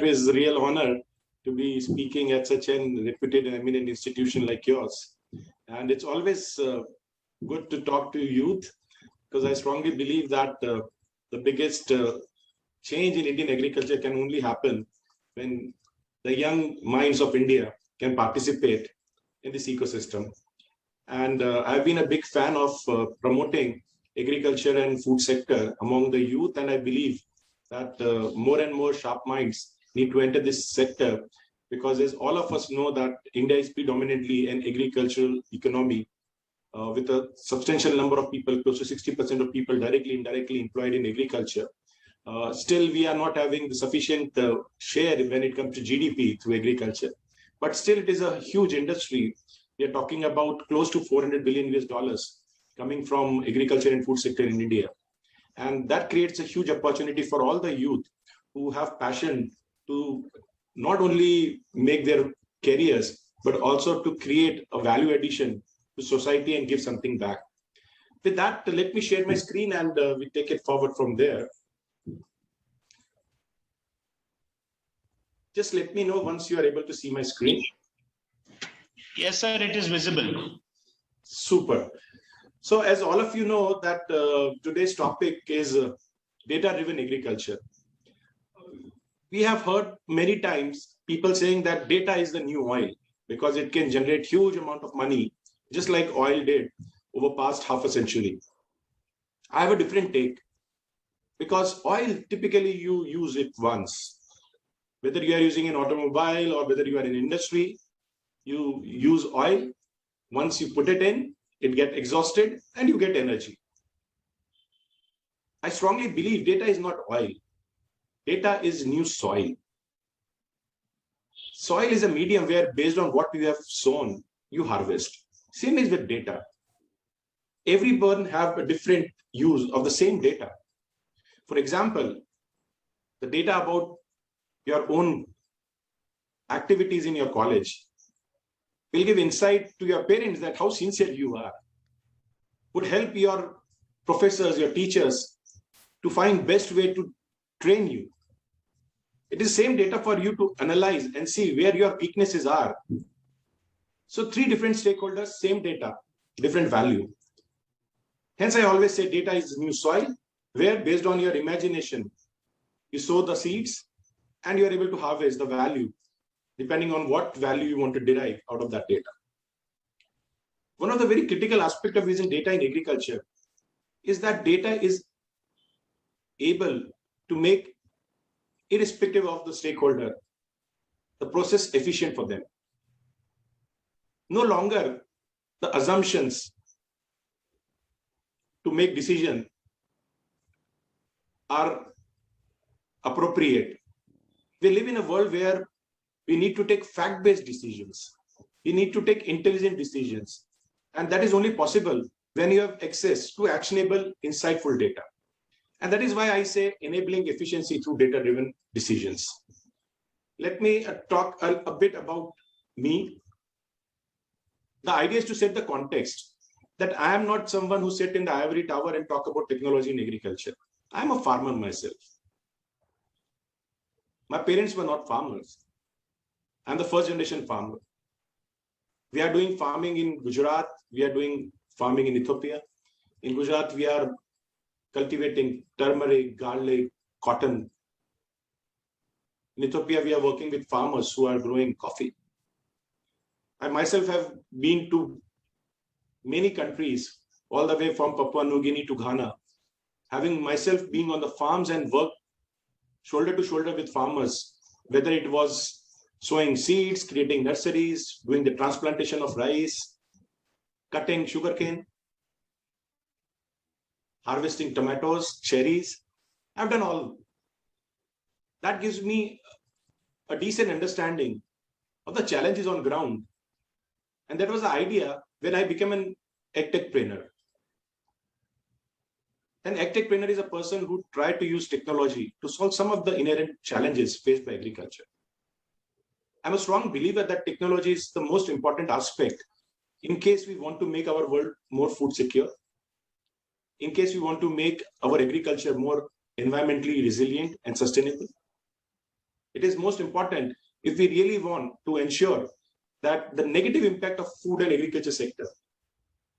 It is a real honor to be speaking at such an reputed and eminent institution like yours. And it's always good to talk to youth, because I strongly believe that the biggest change in Indian agriculture can only happen when the young minds of India can participate in this ecosystem. And I've been a big fan of promoting agriculture and food sector among the youth, and I believe that more and more sharp minds need to enter this sector, because as all of us know that India is predominantly an agricultural economy with a substantial number of people, close to 60% of people directly, indirectly employed in agriculture. Still, we are not having the sufficient share when it comes to GDP through agriculture. But still, it is a huge industry. We are talking about close to $400 billion US coming from agriculture and food sector in India. And that creates a huge opportunity for all the youth who have passion to not only make their careers, but also to create a value addition to society and give something back. With that, let me share my screen and we take it forward from there. Just let me know once you are able to see my screen. Yes, sir, it is visible. Super. So as all of you know that today's topic is data-driven agriculture. We have heard many times people saying that data is the new oil because it can generate huge amount of money, just like oil did over past half a century. I have a different take, because oil, typically you use it once. Whether you are using an automobile or whether you are in industry, you use oil. Once you put it in, it gets exhausted and you get energy. I strongly believe data is not oil. Data is new soil. Soil is a medium where, based on what you have sown, you harvest. Same is with data. Everyone have a different use of the same data. For example, the data about your own activities in your college will give insight to your parents that how sincere you are, would help your professors, your teachers to find best way to train you. It is same data for you to analyze and see where your weaknesses are. So three different stakeholders, same data, different value. Hence, I always say data is new soil, where based on your imagination, you sow the seeds and you are able to harvest the value, depending on what value you want to derive out of that data. One of the very critical aspects of using data in agriculture is that data is able to make, irrespective of the stakeholder, the process efficient for them. No longer the assumptions to make decision are appropriate. We live in a world where we need to take fact-based decisions. We need to take intelligent decisions. And that is only possible when you have access to actionable, insightful data. And that is why I say enabling efficiency through data-driven decisions. Let me talk a bit about me. The idea is to set the context that I am not someone who sit in the ivory tower and talk about technology in agriculture. I'm a farmer myself. My parents were not farmers. I'm the first generation farmer. We are doing farming in Gujarat. We are doing farming in Ethiopia. In Gujarat, we are cultivating turmeric, garlic, cotton. In Ethiopia, we are working with farmers who are growing coffee. I myself have been to many countries, all the way from Papua New Guinea to Ghana, having myself been on the farms and worked shoulder to shoulder with farmers, whether it was sowing seeds, creating nurseries, doing the transplantation of rice, cutting sugarcane, harvesting tomatoes, cherries. I've done all. That gives me a decent understanding of the challenges on ground. And that was the idea when I became an agtechpreneur. An agtechpreneur is a person who tried to use technology to solve some of the inherent challenges faced by agriculture. I'm a strong believer that technology is the most important aspect in case we want to make our world more food secure, in case we want to make our agriculture more environmentally resilient and sustainable. It is most important if we really want to ensure that the negative impact of food and agriculture sector,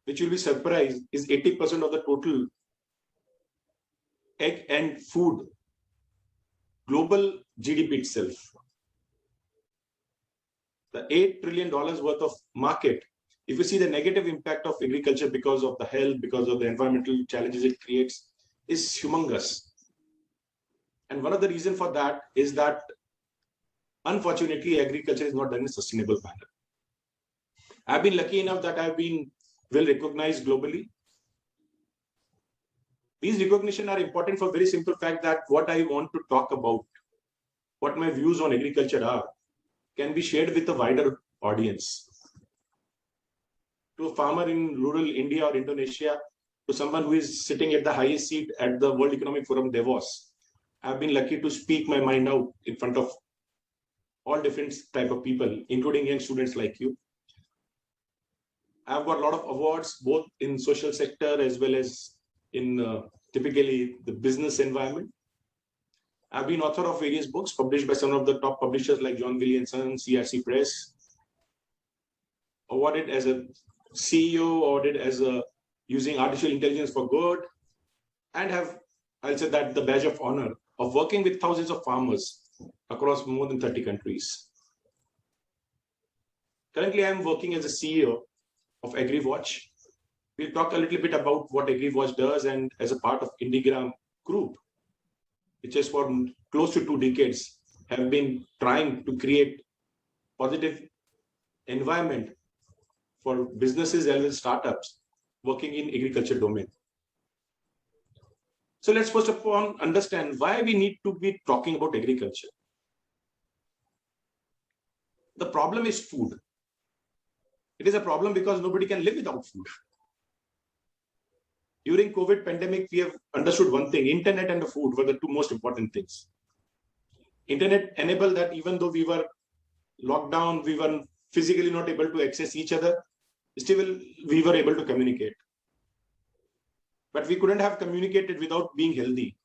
which you'll be surprised, is 80% of the total egg and food global GDP itself. The $8 trillion worth of market, if you see the negative impact of agriculture because of the health, because of the environmental challenges it creates, is humongous. And one of the reasons for that is that, unfortunately, agriculture is not done in a sustainable manner. I've been lucky enough that I've been well recognized globally. These recognitions are important for very simple fact that what I want to talk about, what my views on agriculture are, can be shared with a wider audience. To a farmer in rural India or Indonesia, to someone who is sitting at the highest seat at the World Economic Forum Davos, I've been lucky to speak my mind out in front of all different type of people, including young students like you. I've got a lot of awards, both in social sector as well as in typically the business environment. I've been author of various books published by some of the top publishers like John Wiley & Son, CRC Press. Awarded as a CEO, awarded as a using artificial intelligence for good, and have, I'll say that, the badge of honor of working with thousands of farmers across more than 30 countries. Currently, I'm working as a CEO of AgriWatch. We'll talk a little bit about what AgriWatch does, and as a part of Indigram Group, which is for close to 2 decades, have been trying to create positive environment for businesses as well as startups working in agriculture domain. So let's first of all understand why we need to be talking about agriculture. The problem is food. It is a problem because nobody can live without food. During COVID pandemic, we have understood one thing: internet and the food were the 2 most important things. Internet enabled that even though we were locked down, we were physically not able to access each other, still we were able to communicate. But we couldn't have communicated without being healthy.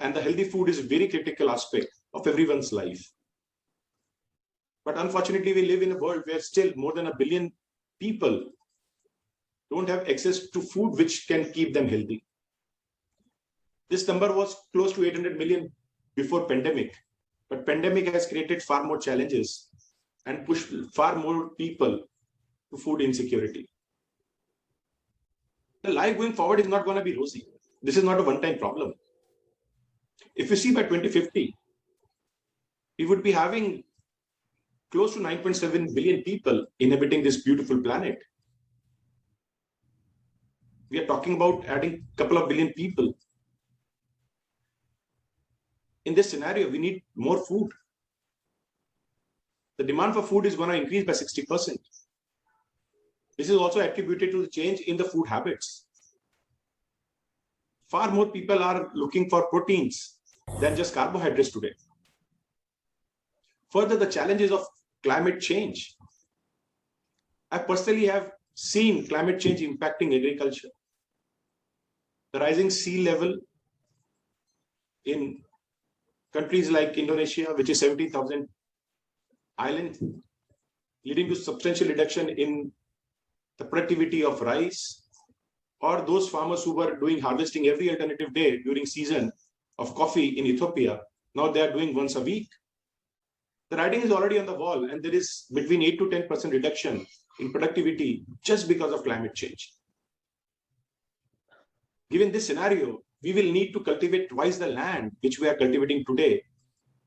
And the healthy food is a very critical aspect of everyone's life. But unfortunately, we live in a world where still more than 1 billion people don't have access to food which can keep them healthy. This number was close to 800 million before pandemic, but pandemic has created far more challenges and pushed far more people to food insecurity. The life going forward is not going to be rosy. This is not a one-time problem. If you see by 2050, we would be having close to 9.7 billion people inhabiting this beautiful planet. We are talking about adding a couple of billion people. In this scenario, we need more food. The demand for food is going to increase by 60%. This is also attributed to the change in the food habits. Far more people are looking for proteins than just carbohydrates today. Further, the challenges of climate change. I personally have seen climate change impacting agriculture. The rising sea level in countries like Indonesia, which is 17,000 island, leading to substantial reduction in the productivity of rice, or those farmers who were doing harvesting every alternative day during season of coffee in Ethiopia, now they are doing once a week. The writing is already on the wall, and there is between 8 to 10% reduction in productivity just because of climate change. Given this scenario, we will need to cultivate twice the land which we are cultivating today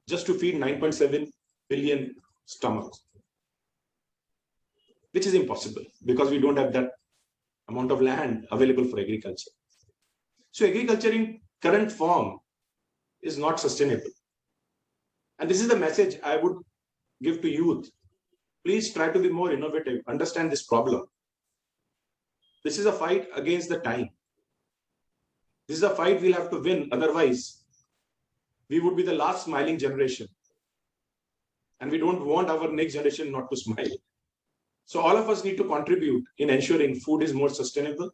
just to feed 9.7 billion stomachs, which is impossible because we don't have that amount of land available for agriculture. So agriculture in current form is not sustainable. And this is the message I would give to youth. Please try to be more innovative, understand this problem. This is a fight against the time. This is a fight we'll have to win. Otherwise, we would be the last smiling generation. And we don't want our next generation not to smile. So all of us need to contribute in ensuring food is more sustainable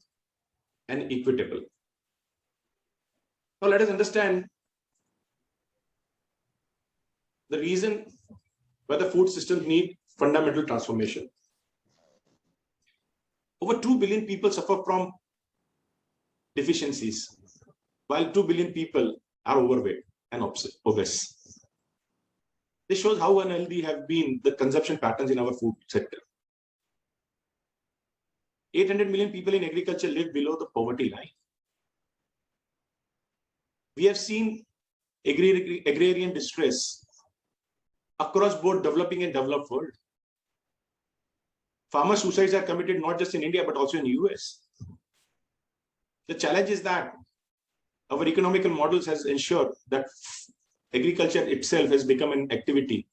and equitable. Now let us understand the reason why the food systems need fundamental transformation. Over 2 billion people suffer from deficiencies, while 2 billion people are overweight and obese. This shows how unhealthy have been the consumption patterns in our food sector. 800 million people in agriculture live below the poverty line. We have seen agrarian distress across both developing and developed world. Farmer suicides are committed not just in India, but also in the US. The challenge is that our economical models has ensured that agriculture itself has become an activity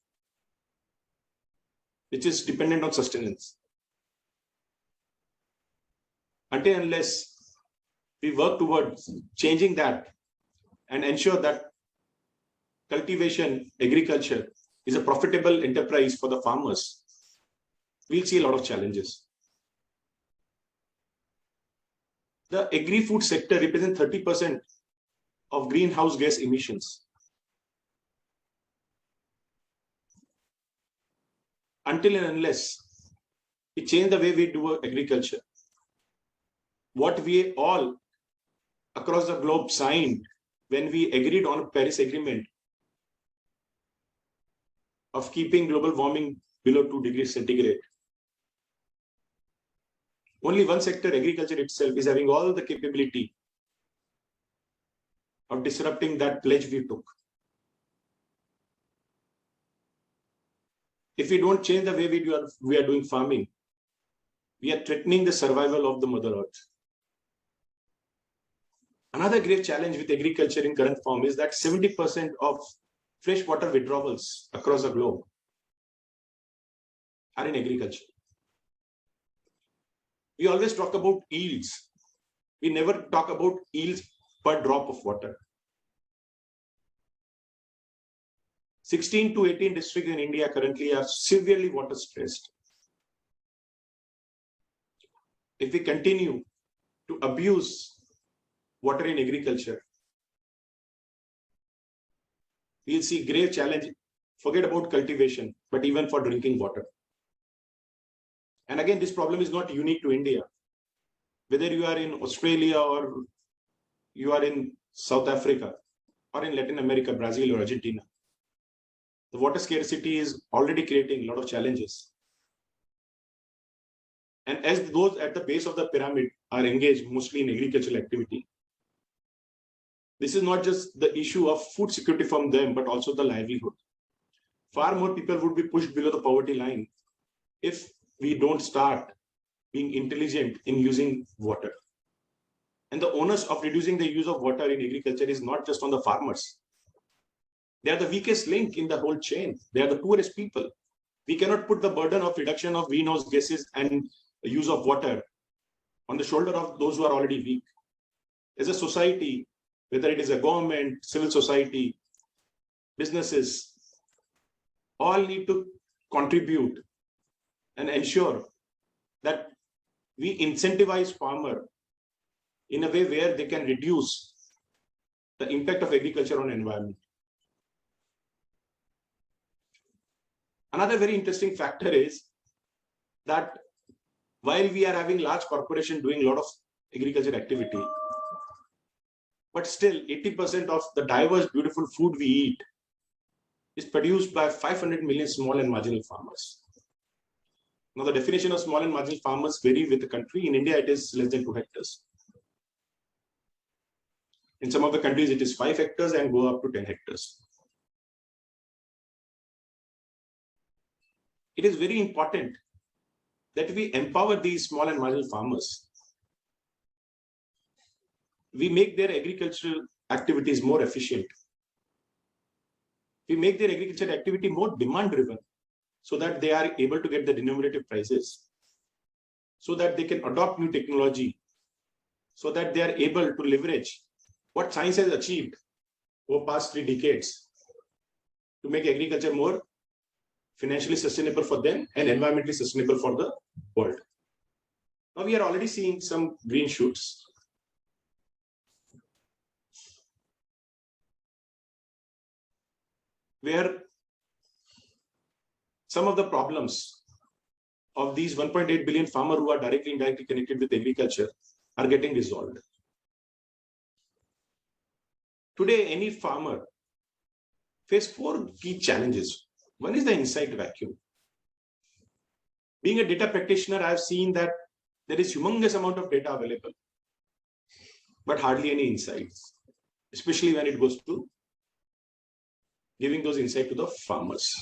which is dependent on sustenance. Until and unless we work towards changing that and ensure that cultivation, agriculture is a profitable enterprise for the farmers, we'll see a lot of challenges. The agri-food sector represents 30% of greenhouse gas emissions. Until and unless we change the way we do agriculture, what we all across the globe signed when we agreed on a Paris Agreement of keeping global warming below 2 degrees centigrade. Only one sector, agriculture itself, is having all the capability of disrupting that pledge we took. If we don't change the way we are doing farming, we are threatening the survival of the Mother Earth. Another great challenge with agriculture in current form is that 70% of freshwater withdrawals across the globe are in agriculture. We always talk about yields. We never talk about yields per drop of water. 16 to 18 districts in India currently are severely water stressed. If we continue to abuse water in agriculture, we'll see grave challenge. Forget about cultivation, but even for drinking water. And again, this problem is not unique to India. Whether you are in Australia or you are in South Africa or in Latin America, Brazil or Argentina, the water scarcity is already creating a lot of challenges. And as those at the base of the pyramid are engaged mostly in agricultural activity, this is not just the issue of food security from them, but also the livelihood. Far more people would be pushed below the poverty line if we don't start being intelligent in using water. And the onus of reducing the use of water in agriculture is not just on the farmers. They are the weakest link in the whole chain. They are the poorest people. We cannot put the burden of reduction of greenhouse gases and use of water on the shoulder of those who are already weak. As a society, whether it is a government, civil society, businesses, all need to contribute and ensure that we incentivize farmer in a way where they can reduce the impact of agriculture on environment. Another very interesting factor is that while we are having large corporations doing a lot of agriculture activity, but still 80% of the diverse, beautiful food we eat is produced by 500 million small and marginal farmers. Now, the definition of small and marginal farmers vary with the country. In India, it is less than 2 hectares. In some of the countries, it is 5 hectares and go up to 10 hectares. It is very important that we empower these small and marginal farmers. We make their agricultural activities more efficient. We make their agricultural activity more demand-driven so that they are able to get the remunerative prices, so that they can adopt new technology, so that they are able to leverage what science has achieved over past 3 decades to make agriculture more financially sustainable for them and environmentally sustainable for the world. Now we are already seeing some green shoots. Where some of the problems of these 1.8 billion farmers who are directly and indirectly connected with agriculture are getting resolved. Today, any farmer faces 4 key challenges. One is the insight vacuum. Being a data practitioner, I have seen that there is humongous amount of data available, but hardly any insights, especially when it goes to giving those insights to the farmers.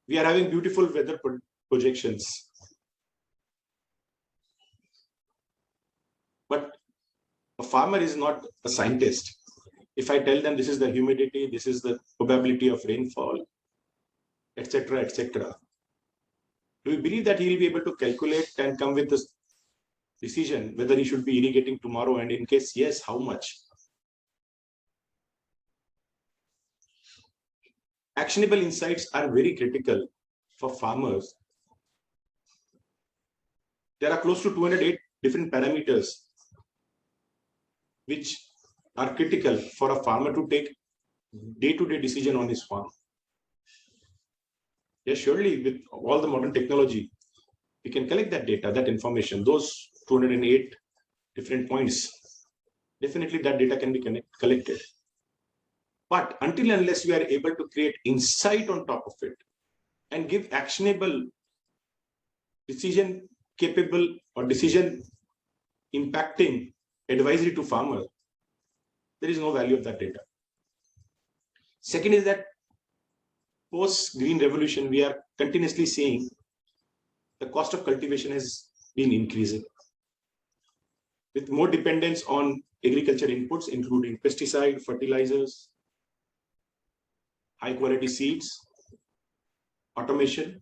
We are having beautiful weather projections, but a farmer is not a scientist. If I tell them this is the humidity, this is the probability of rainfall, etc., etc., do you believe that he will be able to calculate and come with this decision whether he should be irrigating tomorrow, and in case yes, how much? Actionable insights are very critical for farmers. There are close to 208 different parameters which are critical for a farmer to take day-to-day decision on his farm. Yes, surely with all the modern technology, we can collect that data, that information, those 208 different points. Definitely that data can be collected. But until and unless we are able to create insight on top of it and give actionable, decision capable or decision impacting advisory to farmer, there is no value of that data. Second is that post-green revolution, we are continuously seeing the cost of cultivation has been increasing, with more dependence on agriculture inputs, including pesticide, fertilizers, high quality seeds, automation,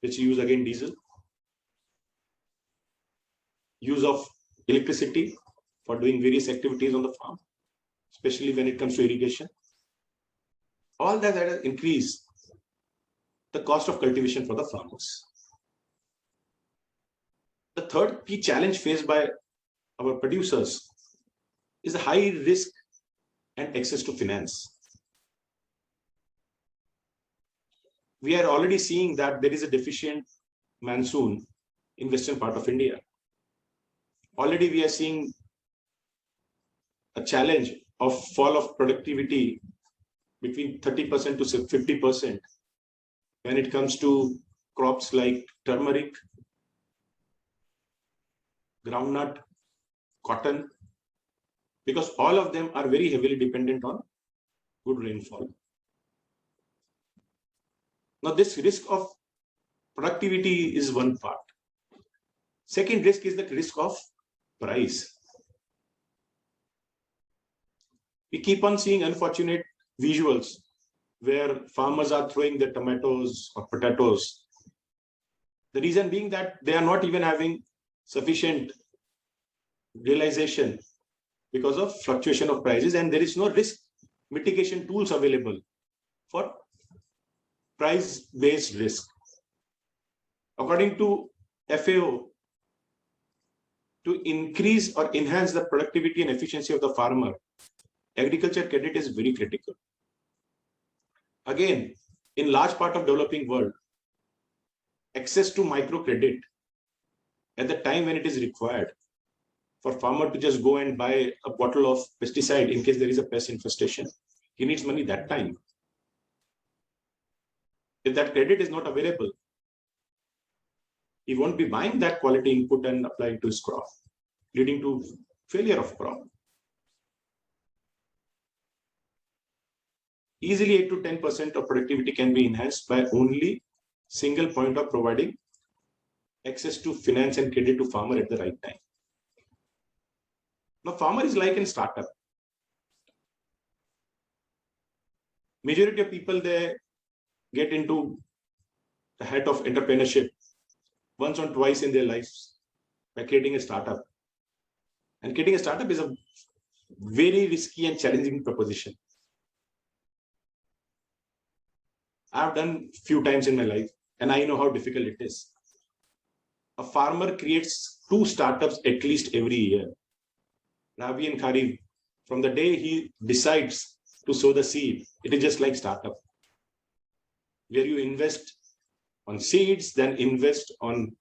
which use again diesel, use of electricity for doing various activities on the farm, especially when it comes to irrigation. All that has increased the cost of cultivation for the farmers. The third key challenge faced by our producers is the high risk and access to finance. We are already seeing that there is a deficient monsoon in western part of India. Already we are seeing a challenge of fall of productivity between 30% to 50% when it comes to crops like turmeric, groundnut, cotton, because all of them are very heavily dependent on good rainfall. Now, this risk of productivity is one part. Second risk is the risk of price. We keep on seeing unfortunate visuals where farmers are throwing their tomatoes or potatoes. The reason being that they are not even having sufficient realization because of fluctuation of prices, and there is no risk mitigation tools available for price-based risk. According to FAO, to increase or enhance the productivity and efficiency of the farmer, agriculture credit is very critical. Again, in large part of developing world, access to microcredit at the time when it is required for farmer to just go and buy a bottle of pesticide in case there is a pest infestation, he needs money that time. If that credit is not available, he won't be buying that quality input and applying to his crop, leading to failure of crop. Easily 8 to 10% of productivity can be enhanced by only single point of providing access to finance and credit to farmer at the right time. Now, farmer is like a startup. Majority of people, they get into the hat of entrepreneurship once or twice in their lives by creating a startup. And creating a startup is a very risky and challenging proposition. I've done few times in my life, and I know how difficult it is. A farmer creates 2 startups at least every year. Rabi and Kharif, from the day he decides to sow the seed. It is just like startup, where you invest on seeds, then invest on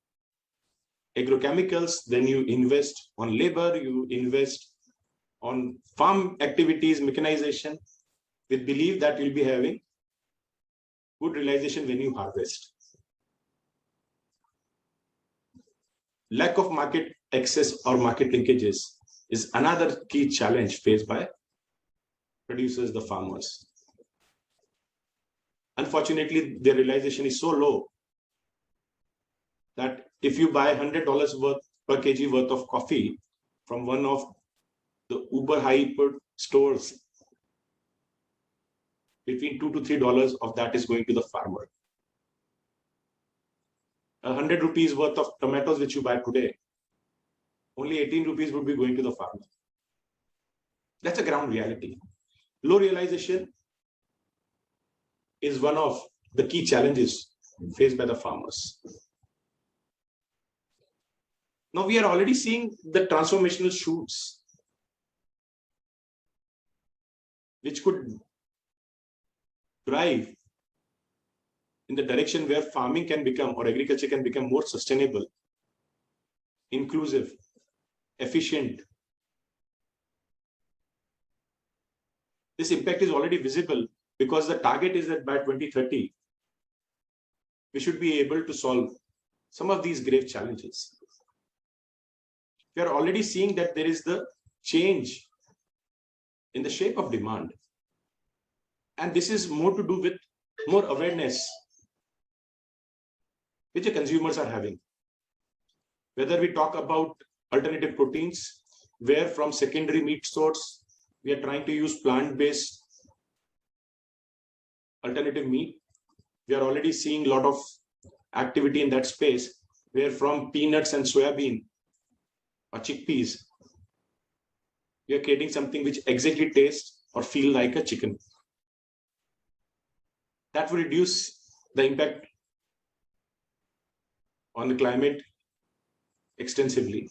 agrochemicals, then you invest on labor, you invest on farm activities, mechanization, with belief that you'll be having good realization when you harvest. Lack of market access or market linkages is another key challenge faced by producers, the farmers. Unfortunately, their realization is so low that if you buy $100 worth per kg worth of coffee from one of the uber high input stores, between $2 to $3 of that is going to the farmer. 100 rupees worth of tomatoes which you buy today, only 18 rupees would be going to the farmer. That's a ground reality. Low realization is one of the key challenges faced by the farmers. Now we are already seeing the transformational shoots which could drive in the direction where farming can become, or agriculture can become, more sustainable, inclusive, efficient. This impact is already visible because the target is that by 2030, we should be able to solve some of these grave challenges. We are already seeing that there is the change in the shape of demand. And this is more to do with more awareness which the consumers are having. Whether we talk about alternative proteins, where from secondary meat source, we are trying to use plant-based alternative meat. We are already seeing a lot of activity in that space, where from peanuts and soybean or chickpeas, we are creating something which exactly tastes or feel like a chicken. That will reduce the impact on the climate extensively.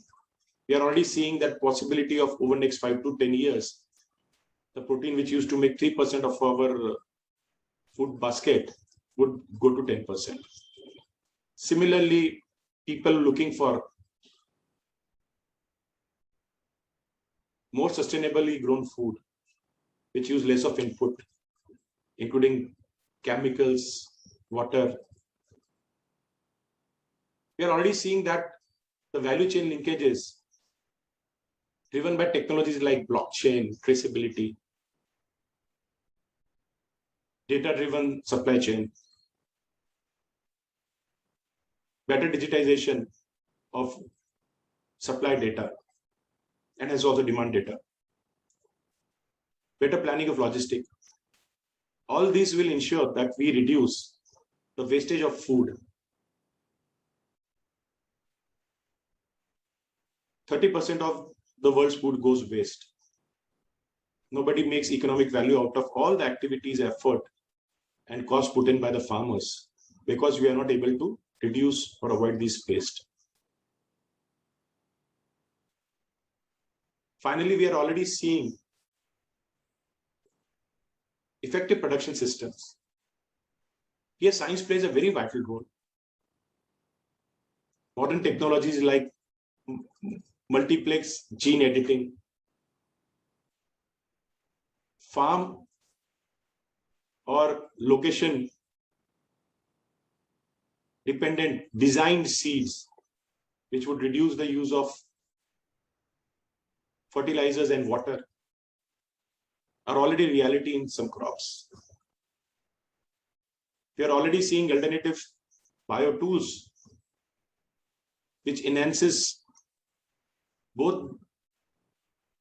We are already seeing that possibility of over the next 5 to 10 years, the protein which used to make 3% of our food basket would go to 10%. Similarly, people looking for more sustainably grown food, which use less of input, including chemicals, water. We are already seeing that the value chain linkages driven by technologies like blockchain, traceability, data-driven supply chain, better digitization of supply data, and has also demand data, better planning of logistics. All these will ensure that we reduce the wastage of food. 30% of the world's food goes waste. Nobody makes economic value out of all the activities, effort, and cost put in by the farmers, because we are not able to reduce or avoid this waste. Finally, we are already seeing effective production systems. Here, science plays a very vital role. Modern technologies like multiplex gene editing, farm or location dependent designed seeds, which would reduce the use of fertilizers and water, are already reality in some crops. We are already seeing alternative biotools, which enhances both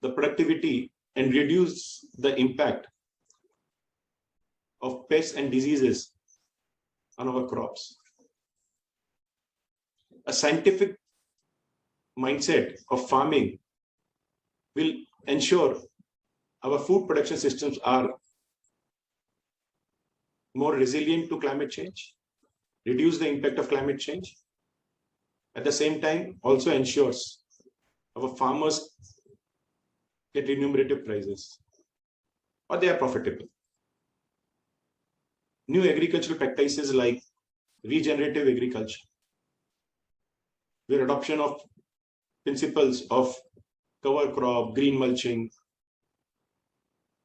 the productivity and reduce the impact of pests and diseases on our crops. A scientific mindset of farming will ensure our food production systems are more resilient to climate change, reduce the impact of climate change. At the same time, also ensures our farmers get remunerative prices. or they are profitable. New agricultural practices like regenerative agriculture, where adoption of principles of cover crop, green mulching,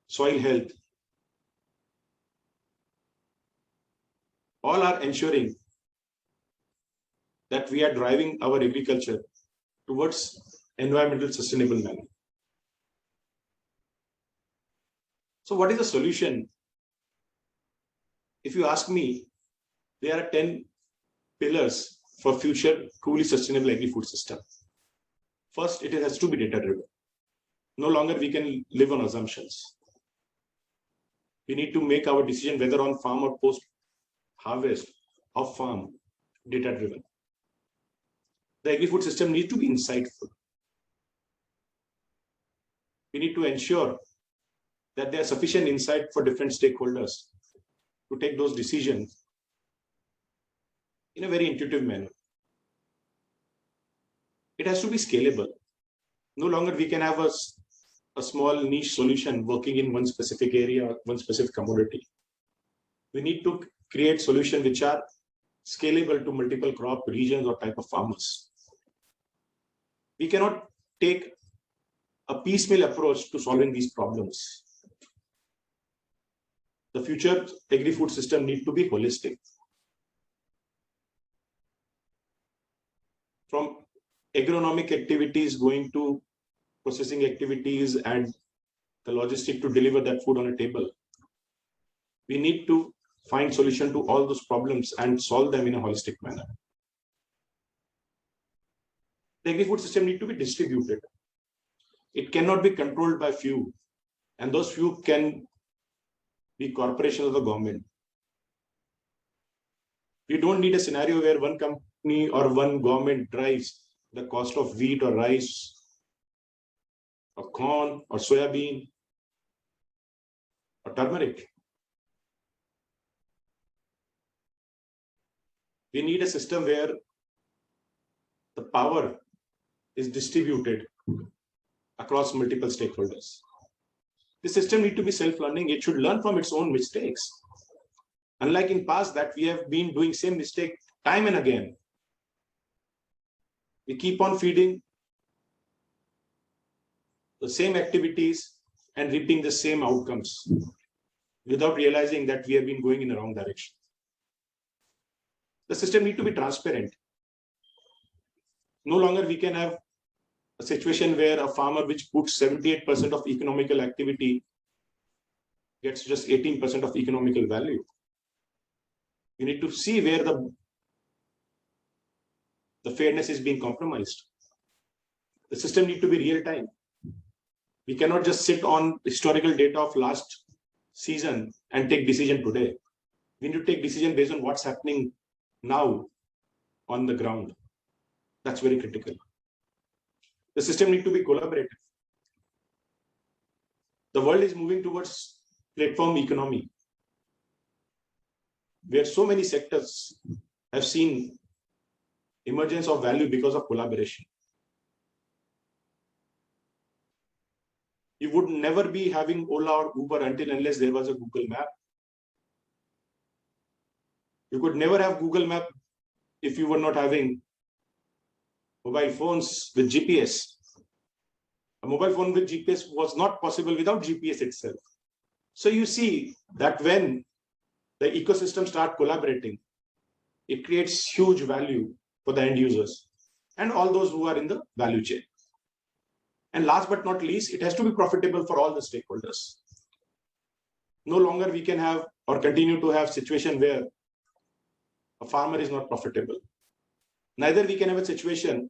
soil health, all are ensuring that we are driving our agriculture towards environmental sustainable manner. So what is the solution? If you ask me, there are 10 pillars for future truly sustainable agri-food system. First, it has to be data-driven. No longer we can live on assumptions. We need to make our decision whether on farm or post-harvest of farm, data-driven. The agri-food system needs to be insightful. We need to ensure that there is sufficient insight for different stakeholders to take those decisions in a very intuitive manner. It has to be scalable. No longer we can have a small niche solution working in one specific area, one specific commodity. We need to create solutions which are scalable to multiple crop regions or type of farmers. We cannot take a piecemeal approach to solving these problems. The future agri-food system needs to be holistic. From agronomic activities going to processing activities and the logistic to deliver that food on a table. We need to find solution to all those problems and solve them in a holistic manner. The agri-food system needs to be distributed. It cannot be controlled by few, and those few can be corporations of the government. We don't need a scenario where one company or one government drives the cost of wheat or rice or corn or soya bean or turmeric. We need a system where the power is distributed across multiple stakeholders. The system needs to be self-learning. It should learn from its own mistakes. Unlike in past that we have been doing same mistake time and again. We keep on feeding the same activities and reaping the same outcomes without realizing that we have been going in the wrong direction. The system needs to be transparent. No longer we can have a situation where a farmer which puts 78% of economical activity gets just 18% of economical value. You need to see where the fairness is being compromised. The system needs to be real time. We cannot just sit on historical data of last season and take decision today. We need to take decision based on what's happening now on the ground. That's very critical. The system needs to be collaborative. The world is moving towards platform economy, where so many sectors have seen emergence of value because of collaboration. You would never be having Ola or Uber unless there was a Google Map. You could never have Google Map if you were not having mobile phones with GPS. A mobile phone with GPS was not possible without GPS itself. So you see that when the ecosystem start collaborating, it creates huge value for the end users and all those who are in the value chain. And last but not least, it has to be profitable for all the stakeholders. No longer we can have or continue to have situation where a farmer is not profitable. Neither we can have a situation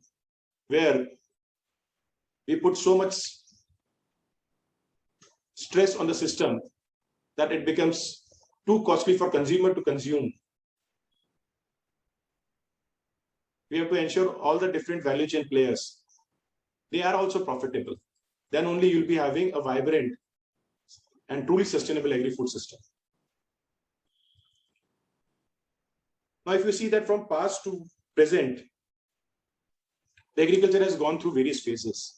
where we put so much stress on the system that it becomes too costly for consumer to consume. We have to ensure all the different value chain players, they are also profitable. Then only you'll be having a vibrant and truly sustainable agri-food system. Now, if you see that from past to present, the agriculture has gone through various phases.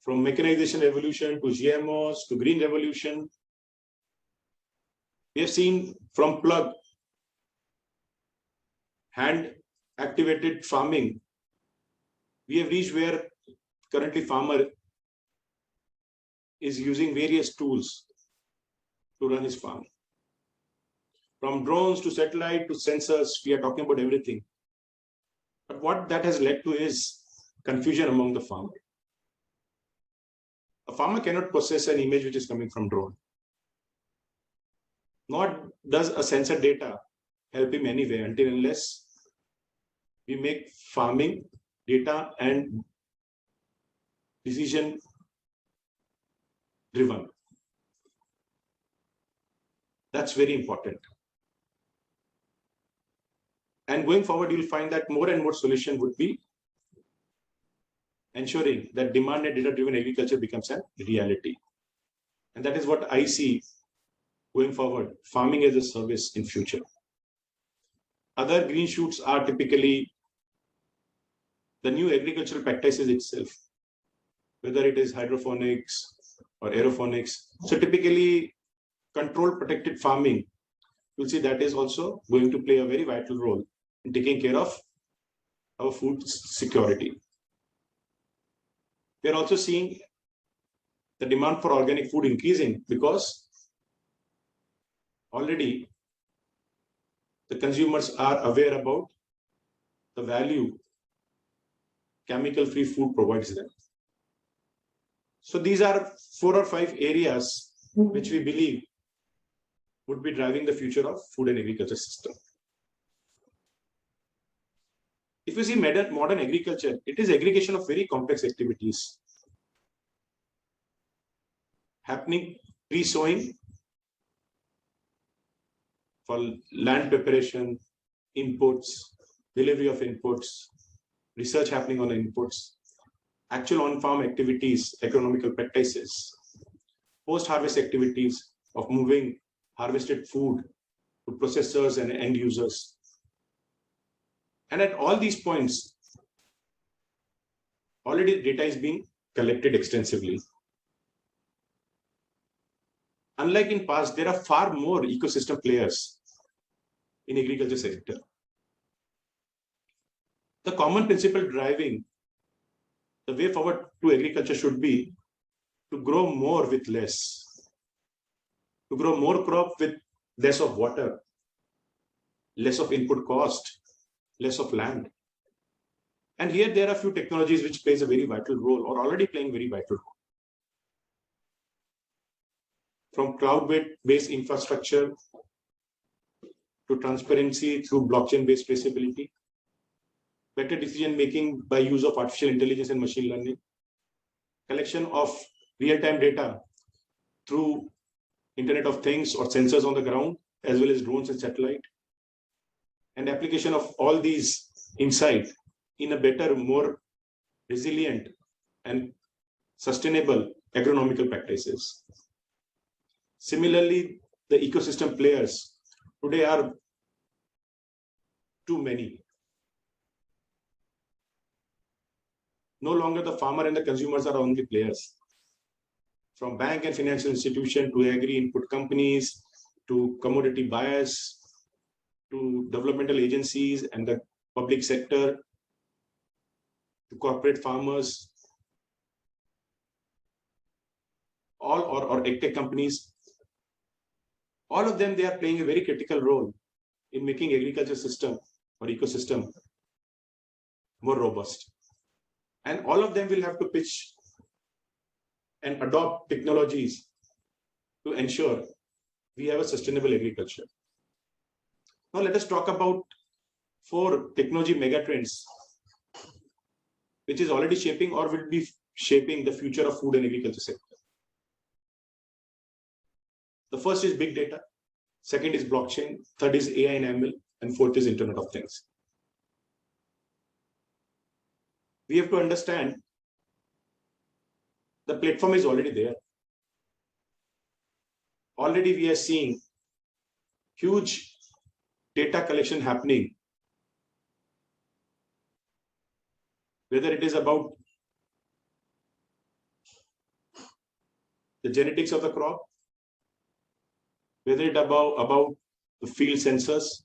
from mechanization revolution to GMOs to green revolution. We have seen from plug, hand activated farming. We have reached where currently farmer is using various tools to run his farm. From drones to satellite to sensors, we are talking about everything. But what that has led to is confusion among the farmer. A farmer cannot process an image which is coming from drone. Nor does a sensor data help him anyway until unless we make farming data and decision driven. That's very important. And going forward, you'll find that more and more solution would be ensuring that demand and data-driven agriculture becomes a reality. And that is what I see going forward, farming as a service in future. Other green shoots are typically the new agricultural practices itself, whether it is hydroponics or aeroponics. So typically controlled protected farming, you'll see that is also going to play a very vital role in taking care of our food security. We are also seeing the demand for organic food increasing because already the consumers are aware about the value chemical-free food provides them. So these are 4 or 5 areas which we believe would be driving the future of food and agriculture system. If you see modern agriculture, it is aggregation of very complex activities happening pre-sowing for land preparation, inputs, delivery of inputs, research happening on inputs, actual on-farm activities, economical practices, post-harvest activities of moving harvested food to processors and end users. And at all these points, already data is being collected extensively. Unlike in past, there are far more ecosystem players in agriculture sector. The common principle driving the way forward to agriculture should be to grow more with less, to grow more crop with less of water, less of input cost, less of land. And here there are a few technologies which plays a very vital role or already playing very vital role. From cloud-based infrastructure to transparency through blockchain-based traceability, better decision-making by use of artificial intelligence and machine learning, collection of real-time data through Internet of Things or sensors on the ground, as well as drones and satellite, and application of all these insight in a better, more resilient and sustainable agronomical practices. Similarly, the ecosystem players today are too many. No longer the farmer and the consumers are only players. From bank and financial institution to agri input companies, to commodity buyers, to developmental agencies and the public sector, to corporate farmers, all or agtech companies, all of them, they are playing a very critical role in making agriculture system or ecosystem more robust. And all of them will have to pitch and adopt technologies to ensure we have a sustainable agriculture. Now let us talk about 4 technology megatrends which is already shaping or will be shaping the future of food and agriculture sector. The first is big data, second is blockchain, third is AI and Aiml, and fourth is Internet of Things. We have to understand the platform is already there. Already we are seeing huge data collection happening, whether it is about the genetics of the crop, whether it about the field sensors,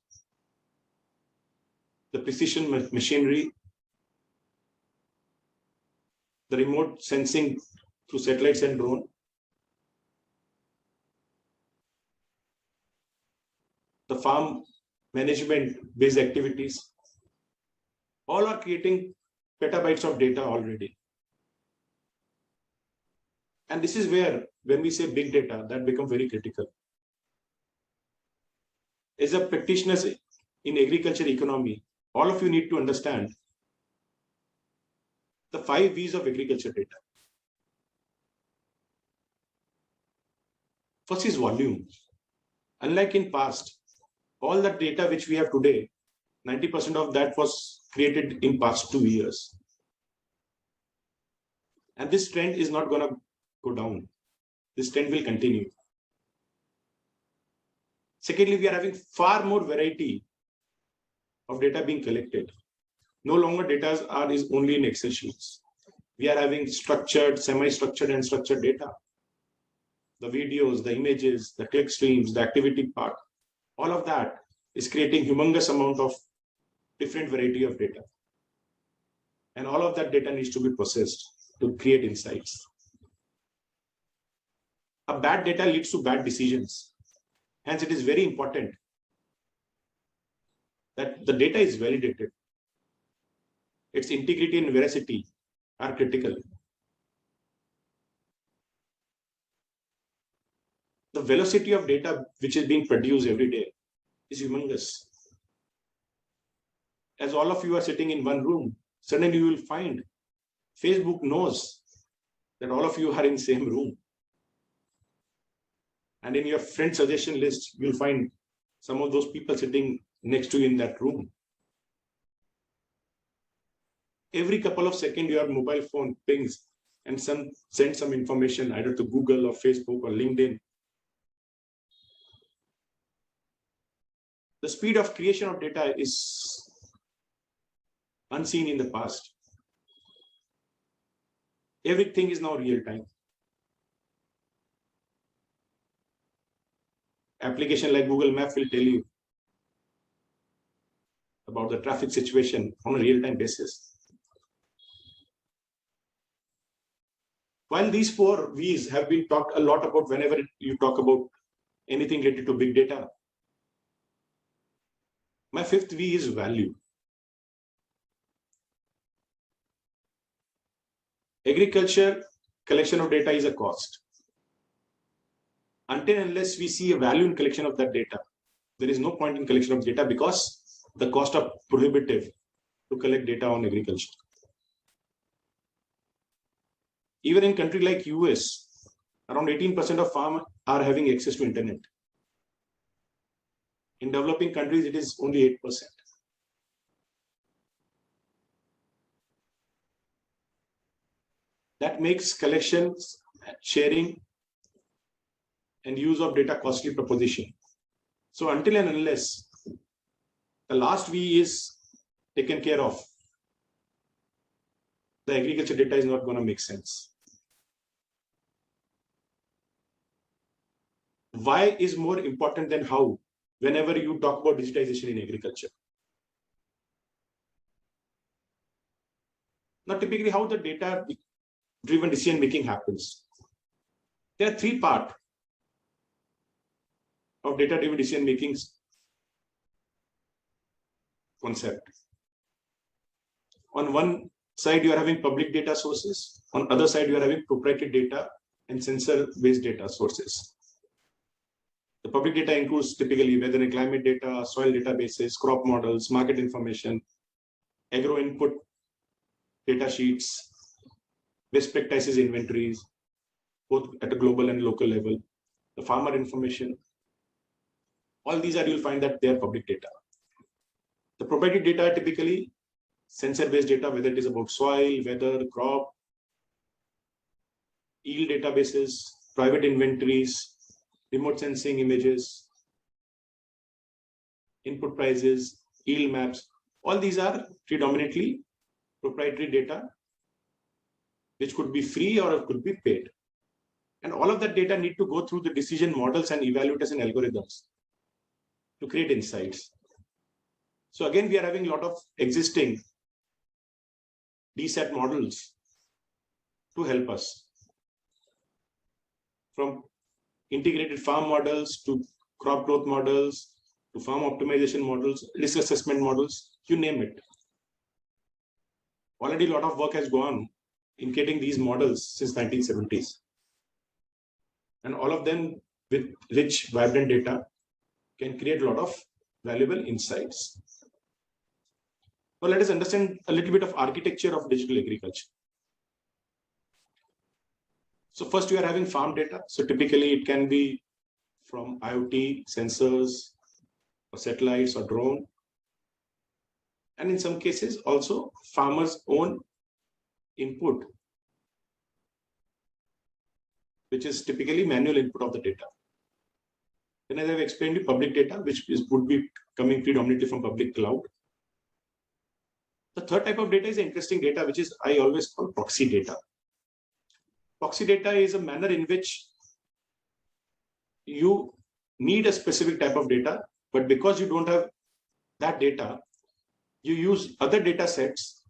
the precision machinery, the remote sensing through satellites and drone, the farm management based activities, all are creating petabytes of data already. And this is where, when we say big data, that becomes very critical. As a practitioners in agriculture economy, all of you need to understand the 5 V's of agriculture data. First is volume. Unlike in past, all the data which we have today, 90% of that was created in past 2 years. And this trend is not going to go down. This trend will continue. Secondly, we are having far more variety of data being collected. No longer data is only in Excel sheets. We are having structured, semi-structured and structured data. The videos, the images, the click streams, the activity part, all of that is creating humongous amount of different variety of data. And all of that data needs to be processed to create insights. A bad data leads to bad decisions. Hence, it is very important that the data is validated. Its integrity and veracity are critical. The velocity of data which is being produced every day is humongous. As all of you are sitting in one room, suddenly you will find Facebook knows that all of you are in the same room. And in your friend suggestion list, you'll find some of those people sitting next to you in that room. Every couple of seconds, your mobile phone pings and sends some information either to Google or Facebook or LinkedIn. The speed of creation of data is unseen in the past. Everything is now real time. Application like Google Maps will tell you about the traffic situation on a real-time basis. While these 4 V's have been talked a lot about whenever you talk about anything related to big data, my 5th V is value. Agriculture collection of data is a cost. Until and unless we see a value in collection of that data, there is no point in collection of data because the cost are prohibitive to collect data on agriculture. Even in country like US, around 18% of farmers are having access to internet. In developing countries, it is only 8%. That makes collections, sharing, and use of data costly proposition. So until and unless the last V is taken care of, the agriculture data is not going to make sense. Why is more important than how whenever you talk about digitization in agriculture? Now, typically how the data-driven decision-making happens. There are 3 parts of data-driven decision-making concept. On one side, you are having public data sources. On the other side, you are having proprietary data and sensor-based data sources. The public data includes typically weather and climate data, soil databases, crop models, market information, agro input data sheets, best practices inventories, both at a global and local level, the farmer information. All these are, you'll find that they are public data. The proprietary data are typically sensor-based data, whether it is about soil, weather, crop, yield databases, private inventories, remote sensing images, input prices, yield maps. All these are predominantly proprietary data, which could be free or it could be paid. And all of that data need to go through the decision models and evaluators and algorithms to create insights. So again, we are having a lot of existing DSAT models to help us, from integrated farm models to crop growth models to farm optimization models, risk assessment models, you name it. Already a lot of work has gone in getting these models since 1970s. And all of them with rich, vibrant data can create a lot of valuable insights. Well, let us understand a little bit of architecture of digital agriculture. So first, you are having farm data. So typically it can be from IoT, sensors, or satellites or drone. And in some cases also farmers' own input, which is typically manual input of the data. Then as I've explained you, public data, which would be coming predominantly from public cloud. The third type of data is interesting data, which is I always call proxy data. Proxy data is a manner in which you need a specific type of data, but because you don't have that data, you use other data sets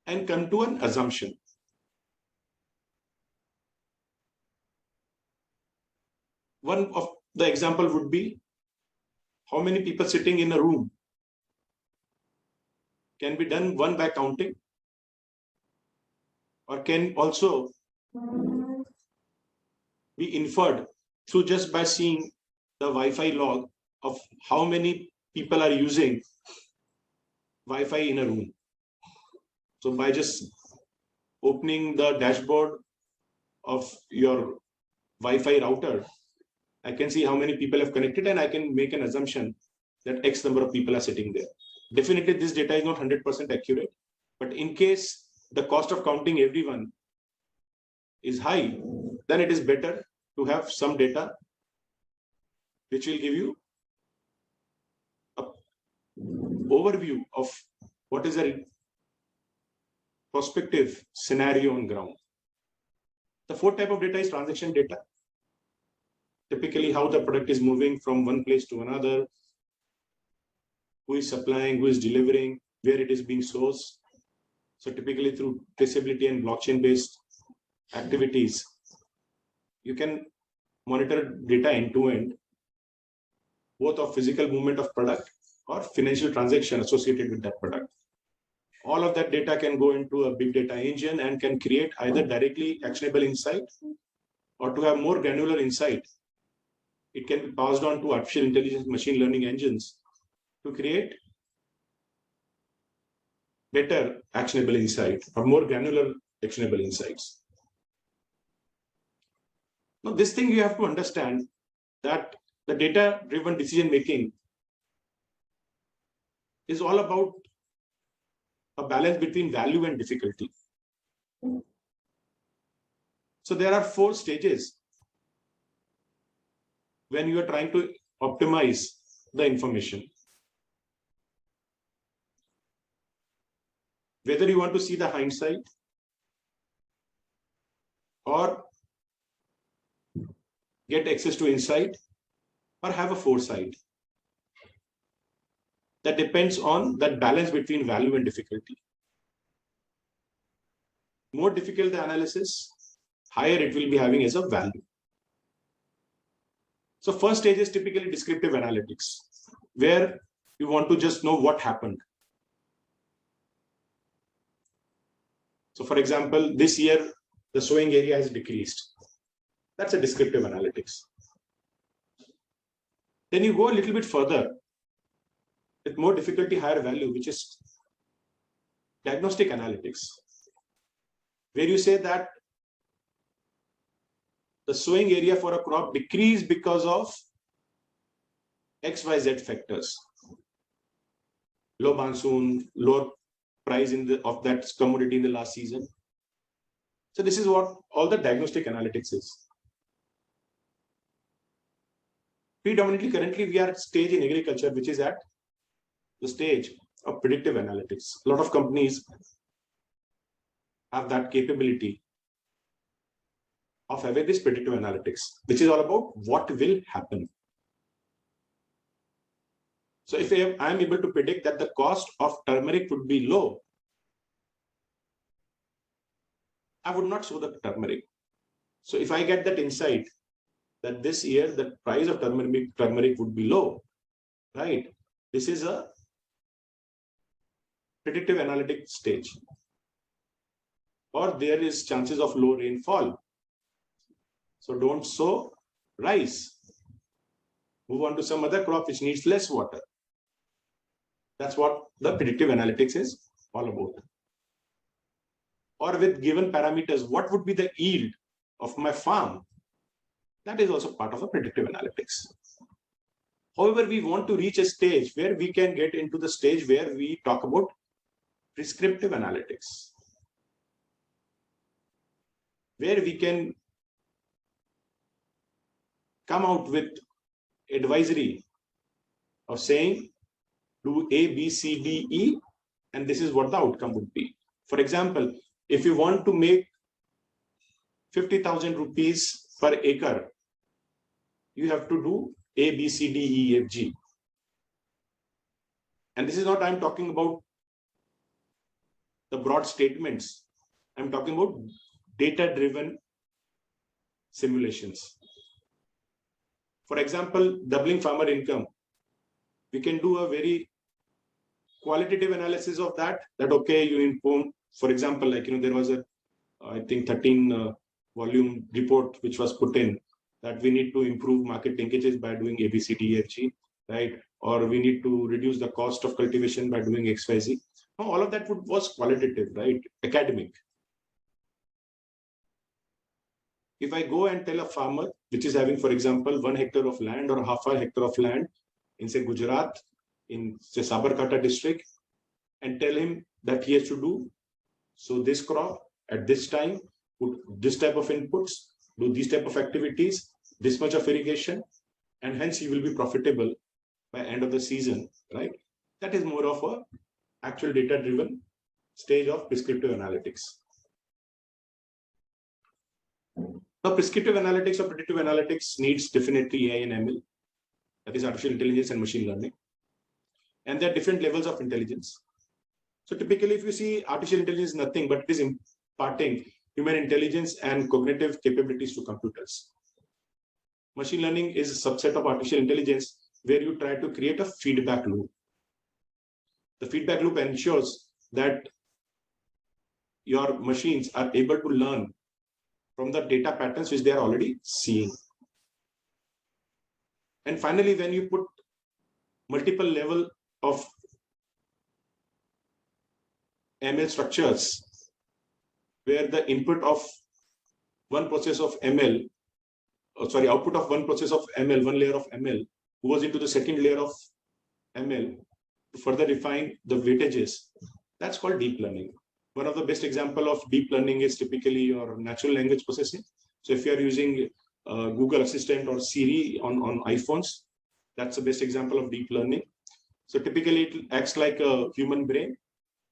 and come to an assumption. One of the example would be how many people sitting in a room can be done one by counting, or can also be inferred through just by seeing the Wi-Fi log of how many people are using Wi-Fi in a room. So by just opening the dashboard of your Wi-Fi router, I can see how many people have connected, and I can make an assumption that X number of people are sitting there. Definitely this data is not 100% accurate, but in case the cost of counting everyone is high, then it is better to have some data which will give you an overview of what is a prospective scenario on ground. The fourth type of data is transaction data. Typically how the product is moving from one place to another, who is supplying, who is delivering, where it is being sourced. So typically through traceability and blockchain-based activities, you can monitor data end-to-end, both of physical movement of product or financial transaction associated with that product. All of that data can go into a big data engine and can create either directly actionable insight, or to have more granular insight, it can be passed on to artificial intelligence machine learning engines to create better actionable insight or more granular actionable insights. Now, this thing you have to understand that the data-driven decision making is all about a balance between value and difficulty. So there are 4 stages when you are trying to optimize the information. Whether you want to see the hindsight or get access to insight or have a foresight. That depends on that balance between value and difficulty. More difficult the analysis, higher it will be having as a value. So first stage is typically descriptive analytics, where you want to just know what happened. So for example, this year, the sowing area has decreased. That's a descriptive analytics. Then you go a little bit further with more difficulty, higher value, which is diagnostic analytics, where you say that the sowing area for a crop decreased because of XYZ factors. Low monsoon, lower price of that commodity in the last season. So this is what all the diagnostic analytics is. Predominantly, currently, we are at stage in agriculture, which is at the stage of predictive analytics. A lot of companies have that capability of having this predictive analytics, which is all about what will happen. So if I am able to predict that the cost of turmeric would be low, I would not sow the turmeric. So if I get that insight that this year the price of turmeric would be low, right? This is a predictive analytics stage. Or there is chances of low rainfall. So don't sow rice. Move on to some other crop which needs less water. That's what the predictive analytics is all about. Or with given parameters, what would be the yield of my farm? That is also part of a predictive analytics. However, we want to reach a stage where we can get into the stage where we talk about prescriptive analytics, where we can come out with advisory of saying, do A, B, C, D, E, and this is what the outcome would be. For example, if you want to make 50,000 rupees per acre, you have to do A, B, C, D, E, F, G. And this is not, I'm talking about the broad statements. I'm talking about data-driven simulations. For example, doubling farmer income. We can do a very qualitative analysis of that, okay, you inform, for example, like, there was a, I think 13 volume report which was put in that we need to improve market linkages by doing A, B, C, D, E, F, G, right? Or we need to reduce the cost of cultivation by doing X, Y, Z. Now, all of that was qualitative, right? Academic. If I go and tell a farmer, which is having, for example, 1 hectare of land or half a hectare of land in, say, Gujarat, in, say, Sabarkantha district, and tell him that he has to do so this crop at this time, put this type of inputs, do these type of activities, this much of irrigation, and hence he will be profitable by end of the season, right? That is more of a actual data-driven stage of prescriptive analytics. Now, prescriptive analytics or predictive analytics needs definitely AI and ML, that is artificial intelligence and machine learning. And there are different levels of intelligence. So typically, if you see, artificial intelligence is nothing but it is imparting human intelligence and cognitive capabilities to computers. Machine learning is a subset of artificial intelligence where you try to create a feedback loop. The feedback loop ensures that your machines are able to learn from the data patterns which they are already seeing. And finally, when you put multiple level of ML structures, where the input of one process of ML, output of one process of ML, one layer of ML, goes into the second layer of ML to further define the weightages. That's called deep learning. One of the best example of deep learning is typically your natural language processing. So if you are using Google Assistant or Siri on iPhones, that's the best example of deep learning. So typically it acts like a human brain.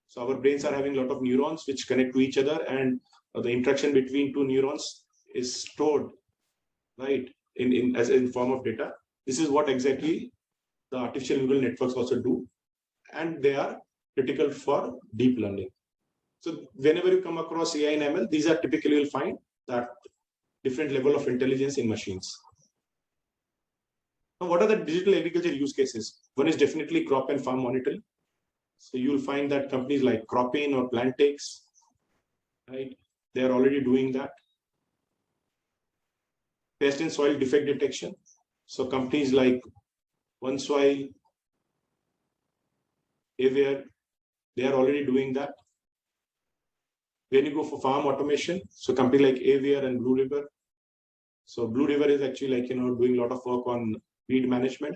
So our brains are having a lot of neurons which connect to each other, and the interaction between two neurons is stored, right, in form of data. This is what exactly the artificial neural networks also do, and they are critical for deep learning. So whenever you come across AI and ML, these are typically, you'll find that different level of intelligence in machines. Now, what are the digital agriculture use cases? One is definitely crop and farm monitoring. So you'll find that companies like Cropin or Plantakes, right, they are already doing that. Pest and soil defect detection. So companies like OneSoil, AgriWatch, they are already doing that. When you go for farm automation, so companies like AgriWatch and Blue River. So Blue River is actually doing a lot of work on weed management.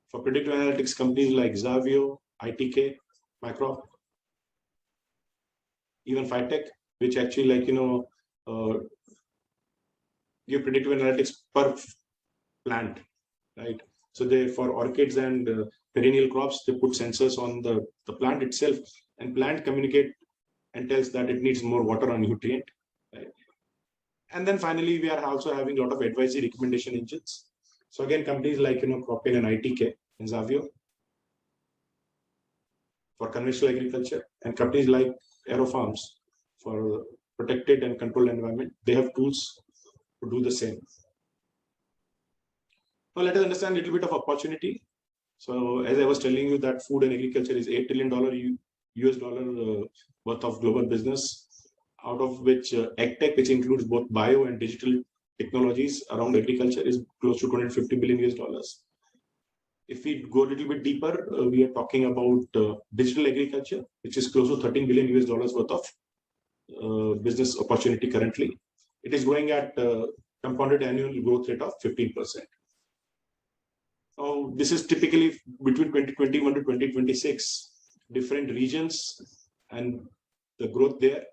For predictive analytics, companies like Zavio, ITK, Micro, even Phytech, which actually give predictive analytics per plant, right? So they, for orchids and perennial crops, they put sensors on the plant itself, and plant communicate and tells that it needs more water or nutrient, right? And then finally, we are also having a lot of advisory recommendation engines. So again, companies like Propane and ITK and Zavio for conventional agriculture, and companies like Aerofarms for protected and controlled environment, they have tools to do the same. Now let us understand a little bit of opportunity. So as I was telling you that food and agriculture is $8 trillion US dollar worth of global business, out of which AgTech, which includes both bio and digital technologies around agriculture, is close to 250 billion US dollars. If we go a little bit deeper, we are talking about digital agriculture, which is close to 13 billion US dollars worth of business opportunity currently. It is growing at compounded annual growth rate of 15%. Now, this is typically between 2021 to 2026, different regions and the growth there.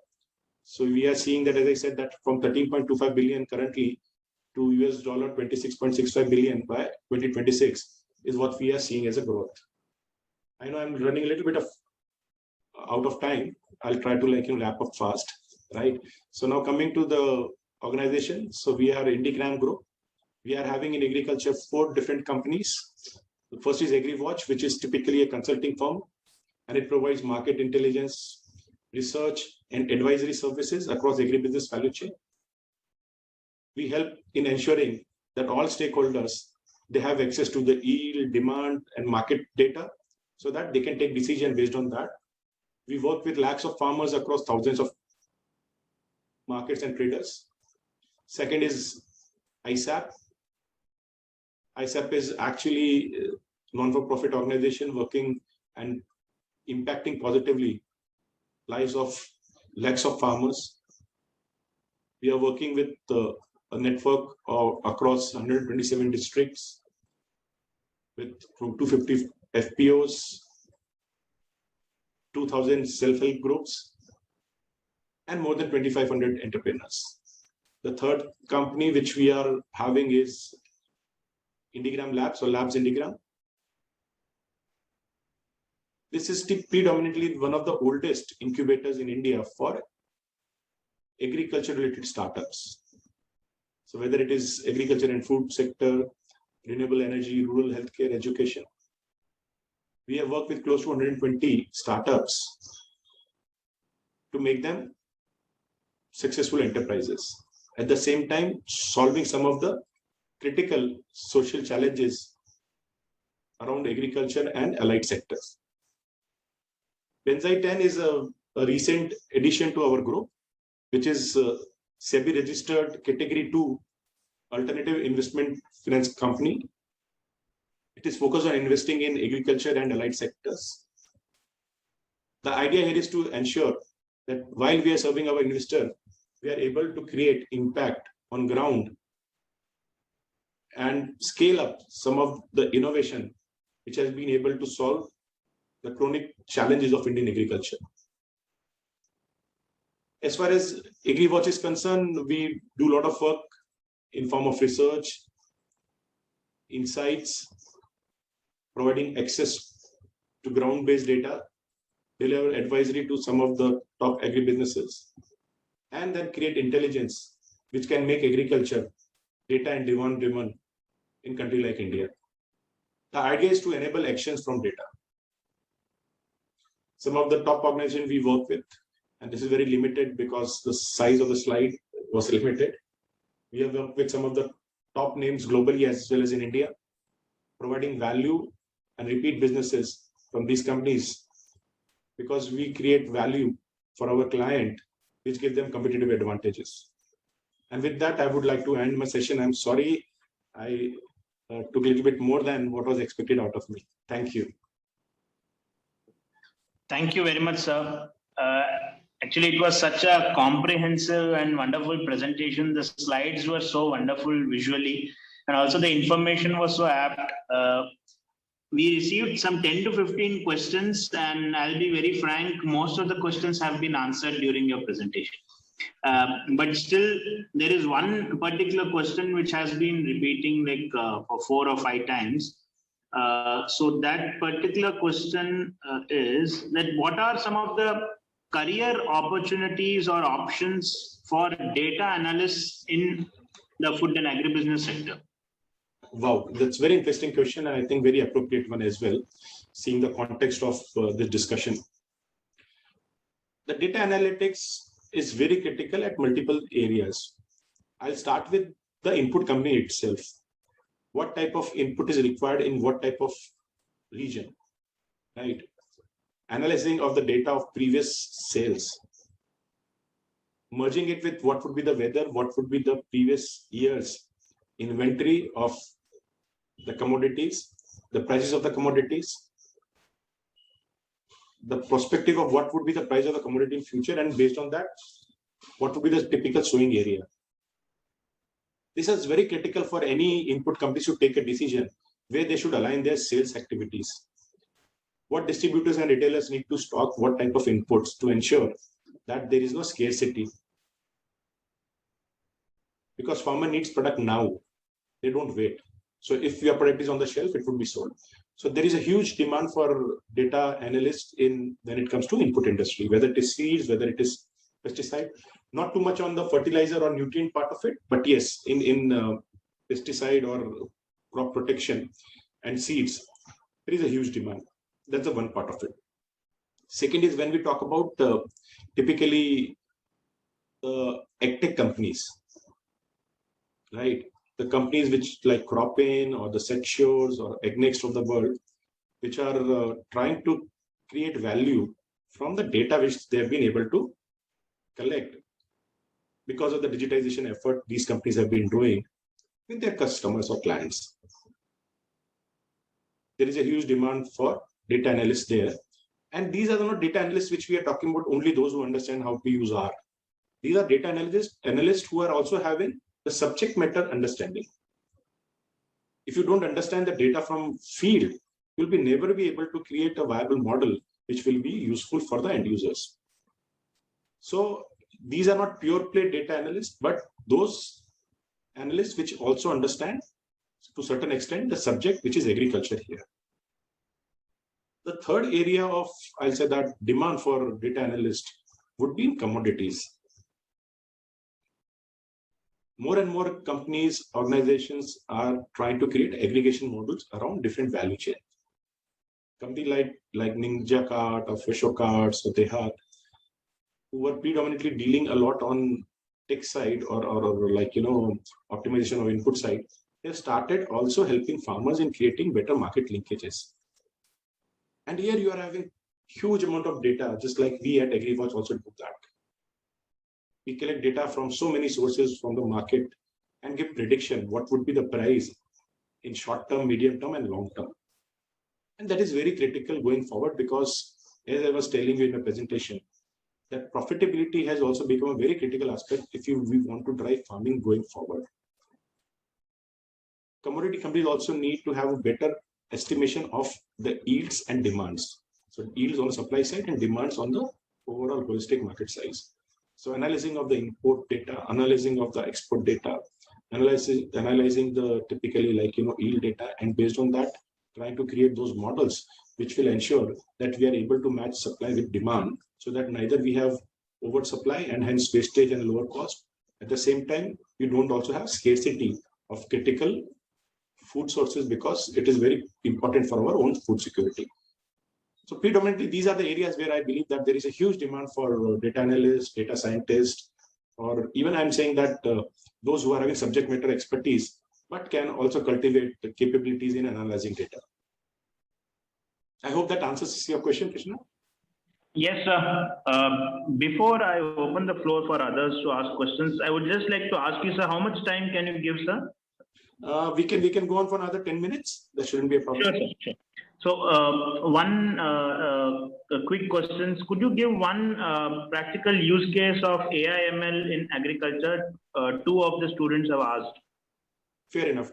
So we are seeing that, as I said, that from 13.25 billion currently to US dollar 26.65 billion by 2026 is what we are seeing as a growth. I know I'm running a little bit of out of time. I'll try to wrap up fast, right? So now coming to the organization. So we are Indigram Group. We are having in agriculture 4 different companies. The first is AgriWatch, which is typically a consulting firm, and it provides market intelligence, research, and advisory services across agribusiness value chain. We help in ensuring that all stakeholders, they have access to the yield, demand, and market data so that they can take decision based on that. We work with lakhs of farmers across thousands of markets and traders. Second is ISAP. ISAP is actually a non-for-profit organization working and impacting positively lives of lakhs of farmers. We are working with a network across 127 districts with from 250 FPOs, 2,000 self-help groups, and more than 2,500 entrepreneurs. The third company which we are having is Indigram Labs or Labs Indigram. This is predominantly one of the oldest incubators in India for agriculture-related startups. So whether it is agriculture and food sector, renewable energy, rural healthcare, education, we have worked with close to 120 startups to make them successful enterprises. At the same time, solving some of the critical social challenges around agriculture and allied sectors. Benzai 10 is a recent addition to our group, which is SEBI registered category 2 alternative investment finance company. It is focused on investing in agriculture and allied sectors. The idea here is to ensure that while we are serving our investor, we are able to create impact on ground and scale up some of the innovation which has been able to solve the chronic challenges of Indian agriculture. As far as AgriWatch is concerned, we do a lot of work in form of research, insights, providing access to ground-based data, deliver advisory to some of the top agribusinesses, and then create intelligence which can make agriculture data and demand-driven in a country like India. The idea is to enable actions from data. Some of the top organizations we work with, and this is very limited because the size of the slide was limited. We have worked with some of the top names globally as well as in India, providing value and repeat businesses from these companies because we create value for our client, which gives them competitive advantages. And with that, I would like to end my session. I'm sorry I took a little bit more than what was expected out of me. Thank you. Thank you very much, sir. Actually, it was such a comprehensive and wonderful presentation. The slides were so wonderful visually, and also the information was so apt. We received some 10 to 15 questions, and I'll be very frank, most of the questions have been answered during your presentation. But still, there is one particular question which has been repeating for 4 or 5 times. So that particular question is that what are some of the career opportunities or options for data analysts in the food and agribusiness sector? Wow, that's a very interesting question, and I think very appropriate one as well, seeing the context of this discussion. The data analytics is very critical at multiple areas. I'll start with the input company itself. What type of input is required in what type of region, right? Analyzing of the data of previous sales, merging it with what would be the weather, what would be the previous year's inventory of the commodities, the prices of the commodities, the perspective of what would be the price of the commodity in future, and based on that, what would be the typical sowing area. This is very critical for any input companies to take a decision where they should align their sales activities. What distributors and retailers need to stock what type of inputs to ensure that there is no scarcity. Because farmer needs product now, they don't wait. So if your product is on the shelf, it would be sold. So there is a huge demand for data analysts when it comes to input industry, whether it is seeds, whether it is pesticide. Not too much on the fertilizer or nutrient part of it, but yes, in pesticide or crop protection and seeds, there is a huge demand. That's the one part of it. Second is when we talk about typically agtech companies, right? The companies which like Cropin or the Setshores or AgNext of the world, which are trying to create value from the data which they have been able to collect because of the digitization effort these companies have been doing with their customers or clients. There is a huge demand for data analysts there. And these are not data analysts which we are talking about only those who understand how to use R. These are data analysts who are also having the subject matter understanding. If you don't understand the data from field, you'll never be able to create a viable model which will be useful for the end users. So these are not pure play data analysts, but those analysts which also understand to a certain extent the subject which is agriculture here. The third area of, I'll say that demand for data analysts would be in commodities. More and more companies, organizations are trying to create aggregation models around different value chains. Companies like Ninja Cart or Fresho Carts or Dehat, who were predominantly dealing a lot on tech side or optimization of input side, they have started also helping farmers in creating better market linkages. And here you are having huge amount of data, just like we at AgriWatch also do that. We collect data from so many sources from the market and give prediction what would be the price in short term, medium term, and long term. And that is very critical going forward because, as I was telling you in the presentation, that profitability has also become a very critical aspect if we want to drive farming going forward. Commodity companies also need to have a better estimation of the yields and demands. So yields on the supply side and demands on the overall holistic market size. So analyzing of the import data, analyzing of the export data, analyzing the typically yield data, and based on that, trying to create those models which will ensure that we are able to match supply with demand so that neither we have oversupply and hence wastage and lower cost. At the same time, we don't also have scarcity of critical food sources because it is very important for our own food security. So predominantly, these are the areas where I believe that there is a huge demand for data analysts, data scientists, or even I'm saying that those who are having subject matter expertise, but can also cultivate the capabilities in analyzing data. I hope that answers your question, Krishna. Yes, sir. Before I open the floor for others to ask questions, I would just like to ask you, sir, how much time can you give, sir? We can go on for another 10 minutes. That shouldn't be a problem. Sure, sir. Sure. So one quick questions. Could you give one practical use case of AI/ML in agriculture? Two of the students have asked. Fair enough.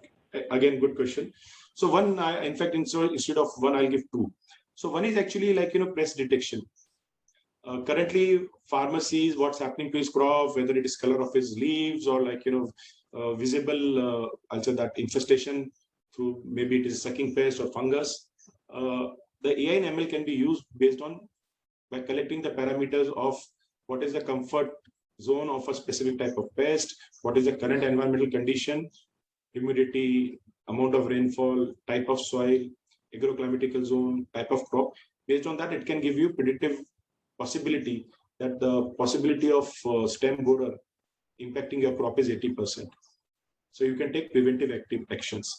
Again, good question. So one, in fact, instead of one, I'll give two. So one is actually pest detection. Currently, farmer sees what's happening to his crop, whether it is color of his leaves or visible, I'll say that infestation through maybe it is sucking pest or fungus. The AI and ML can be used based on by collecting the parameters of what is the comfort zone of a specific type of pest, what is the current environmental condition, humidity, amount of rainfall, type of soil, agroclimatical zone, type of crop. Based on that, it can give you predictive possibility that the possibility of stem borer impacting your crop is 80%. So you can take preventive actions.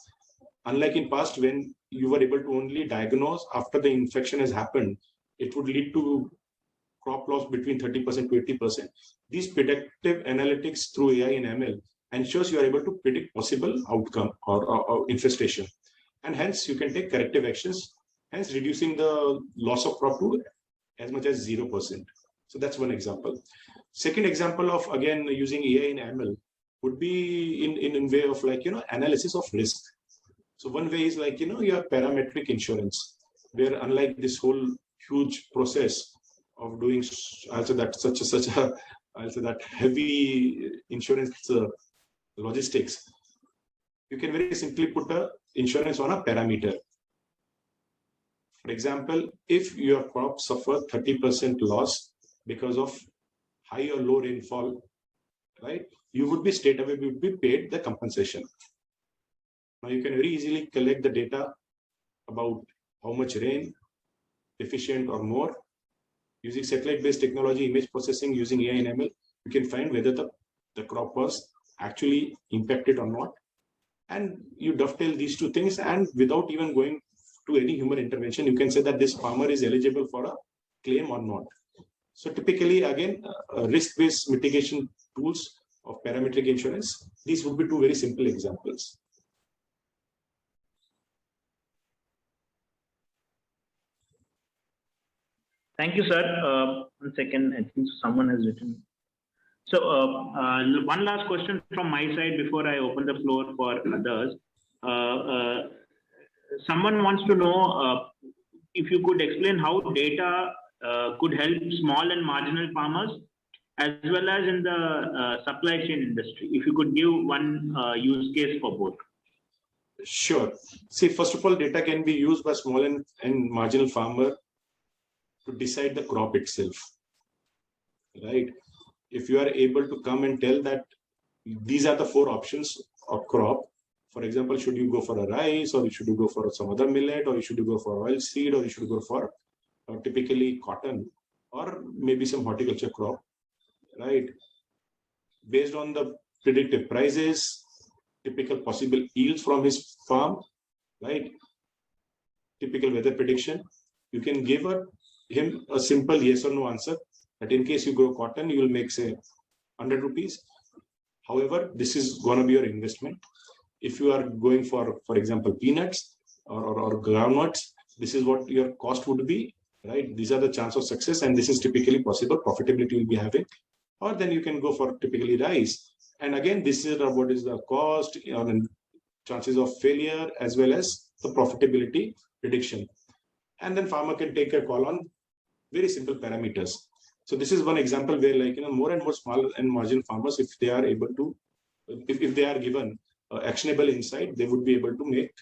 Unlike in past, when you were able to only diagnose after the infection has happened, it would lead to crop loss between 30% to 80%. These predictive analytics through AI and ML ensures you are able to predict possible outcome or infestation. And hence you can take corrective actions, hence reducing the loss of crop to as much as 0%. So that's one example. Second example of, again, using AI and ML would be in way of analysis of risk. So one way is your parametric insurance, where unlike this whole huge process of doing also that heavy insurance logistics, you can very simply put a insurance on a parameter. For example, if your crop suffer 30% loss because of high or low rainfall, right, you would be straight away paid the compensation. Now you can very easily collect the data about how much rain, deficient or more. Using satellite-based technology, image processing using AI and ML, you can find whether the crop was actually impacted or not. And you dovetail these two things, and without even going to any human intervention, you can say that this farmer is eligible for a claim or not. So typically, again, risk-based mitigation tools of parametric insurance, these would be two very simple examples. Thank you, sir. 1 second, I think someone has written. So one last question from my side before I open the floor for others. Someone wants to know if you could explain how data could help small and marginal farmers as well as in the supply chain industry. If you could give one use case for both. Sure. See, first of all, data can be used by small and marginal farmer to decide the crop itself, right? If you are able to come and tell that these are the 4 options of crop, for example, should you go for a rice, or should you go for some other millet, or should you go for oil seed, or you should go for typically cotton, or maybe some horticulture crop, right? Based on the predictive prices, typical possible yields from his farm, right? Typical weather prediction, you can give him a simple yes or no answer. That in case you grow cotton, you will make say 100 rupees. However, this is going to be your investment. If you are going for example, peanuts or groundnuts, this is what your cost would be, right? These are the chance of success, and this is typically possible profitability you'll be having. Or then you can go for typically rice. And again, this is what is the cost and chances of failure as well as the profitability prediction. And then farmer can take a call on very simple parameters. So this is one example where more and more small and marginal farmers, if they are able to, if they are given actionable insight, they would be able to make,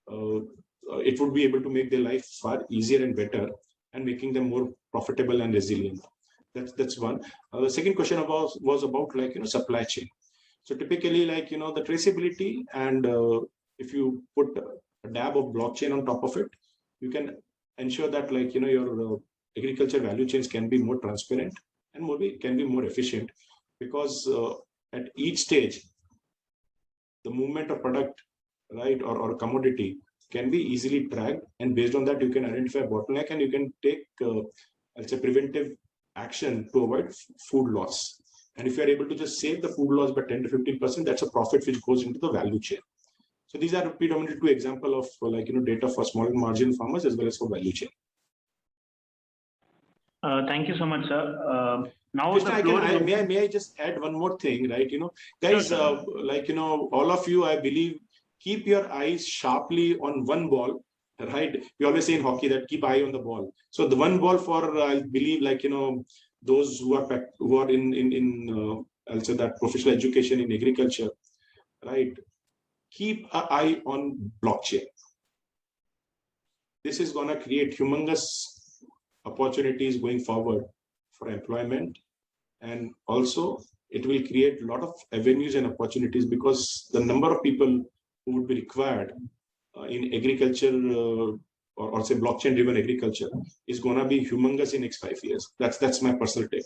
it would be able to make their life far easier and better, and making them more profitable and resilient. That's one. The second question was about supply chain. So typically the traceability, and if you put a dab of blockchain on top of it, you can ensure that your agriculture value chains can be more transparent and can be more efficient, because at each stage the movement of product, right, or commodity can be easily tracked, and based on that you can identify bottleneck, and you can take let's say preventive action to avoid food loss. And if you are able to just save the food loss by 10 to 15%, that's a profit which goes into the value chain. So these are predominantly 2 examples of data for small and marginal farmers as well as for value chain. Thank you so much, sir. Now, may I just add one more thing, right? Guys, sure, all of you, I believe, keep your eyes sharply on one ball, right? We always say in hockey that keep eye on the ball. So the one ball for, I believe, those who are in also that professional education in agriculture, right? Keep an eye on blockchain. This is going to create humongous opportunities going forward for employment. And also it will create a lot of avenues and opportunities, because the number of people who would be required in agriculture or say blockchain driven agriculture is going to be humongous in next 5 years. That's my personal take.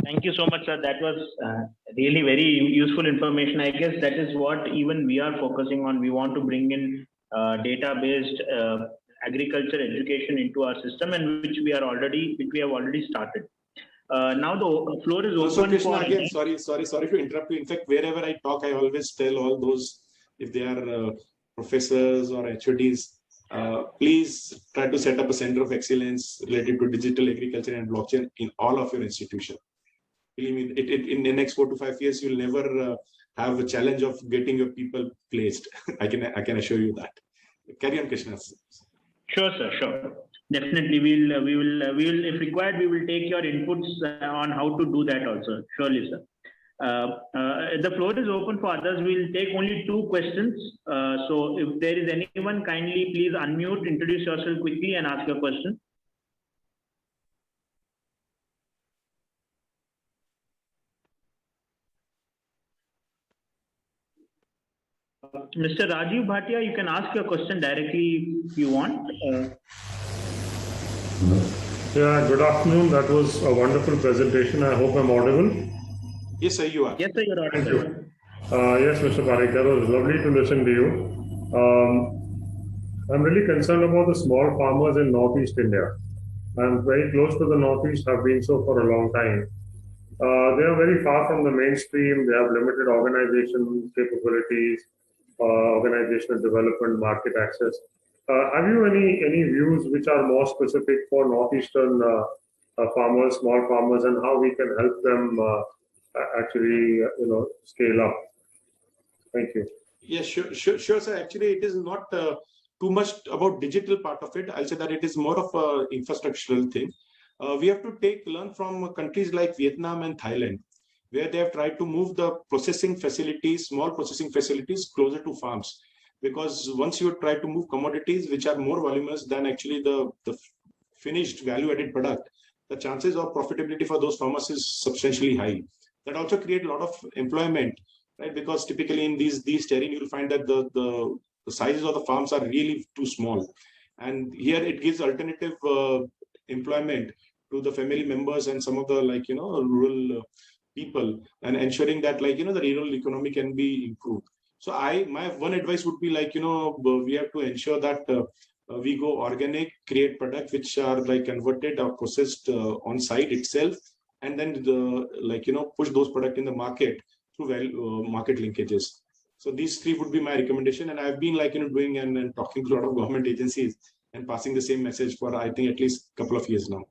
Thank you so much, sir. That was really very useful information. I guess that is what even we are focusing on. We want to bring in data-based agriculture education into our system, and which we have already started. Now the floor is open. So Krishna, again, sorry to interrupt you. In fact, wherever I talk, I always tell all those, if they are professors or HODs, please try to set up a center of excellence related to digital agriculture and blockchain in all of your institution. Believe me, in the next 4 to 5 years, you'll never have a challenge of getting your people placed. I can assure you that. Carry on, Krishna. Sure, sir. Sure. Definitely, we will, if required, we will take your inputs on how to do that also. Surely, sir. The floor is open for others. We'll take only 2 questions. So if there is anyone, kindly please unmute, introduce yourself quickly and ask your question. Mr. Rajiv Bhatia, you can ask your question directly if you want. Yeah, good afternoon. That was a wonderful presentation. I hope I'm audible. Yes, sir, you are. Yes, sir, you're audible. Thank you. Yes, Mr. Pareek, that was lovely to listen to you. I'm really concerned about the small farmers in Northeast India. I'm very close to the Northeast, have been so for a long time. They are very far from the mainstream. They have limited organization capabilities, organizational development, market access. Have you any views which are more specific for Northeastern farmers, small farmers, and how we can help them actually, scale up? Thank you. Yes, sure, sir. Actually, it is not too much about digital part of it. I'll say that it is more of a infrastructural thing. We have to learn from countries like Vietnam and Thailand, where they have tried to move the processing facilities, small processing facilities, closer to farms. Because once you try to move commodities which are more voluminous than actually the finished value-added product, the chances of profitability for those farmers is substantially high. That also create a lot of employment, right? Because typically in these terrain, you'll find that the sizes of the farms are really too small. And here it gives alternative employment to the family members and some of the rural people, and ensuring that the rural economy can be improved. So my one advice would be we have to ensure that we go organic, create products which are converted or processed on site itself, and then push those products in the market through market linkages. So these 3 would be my recommendation, and I've been doing and talking to a lot of government agencies and passing the same message for I think at least a couple of years now.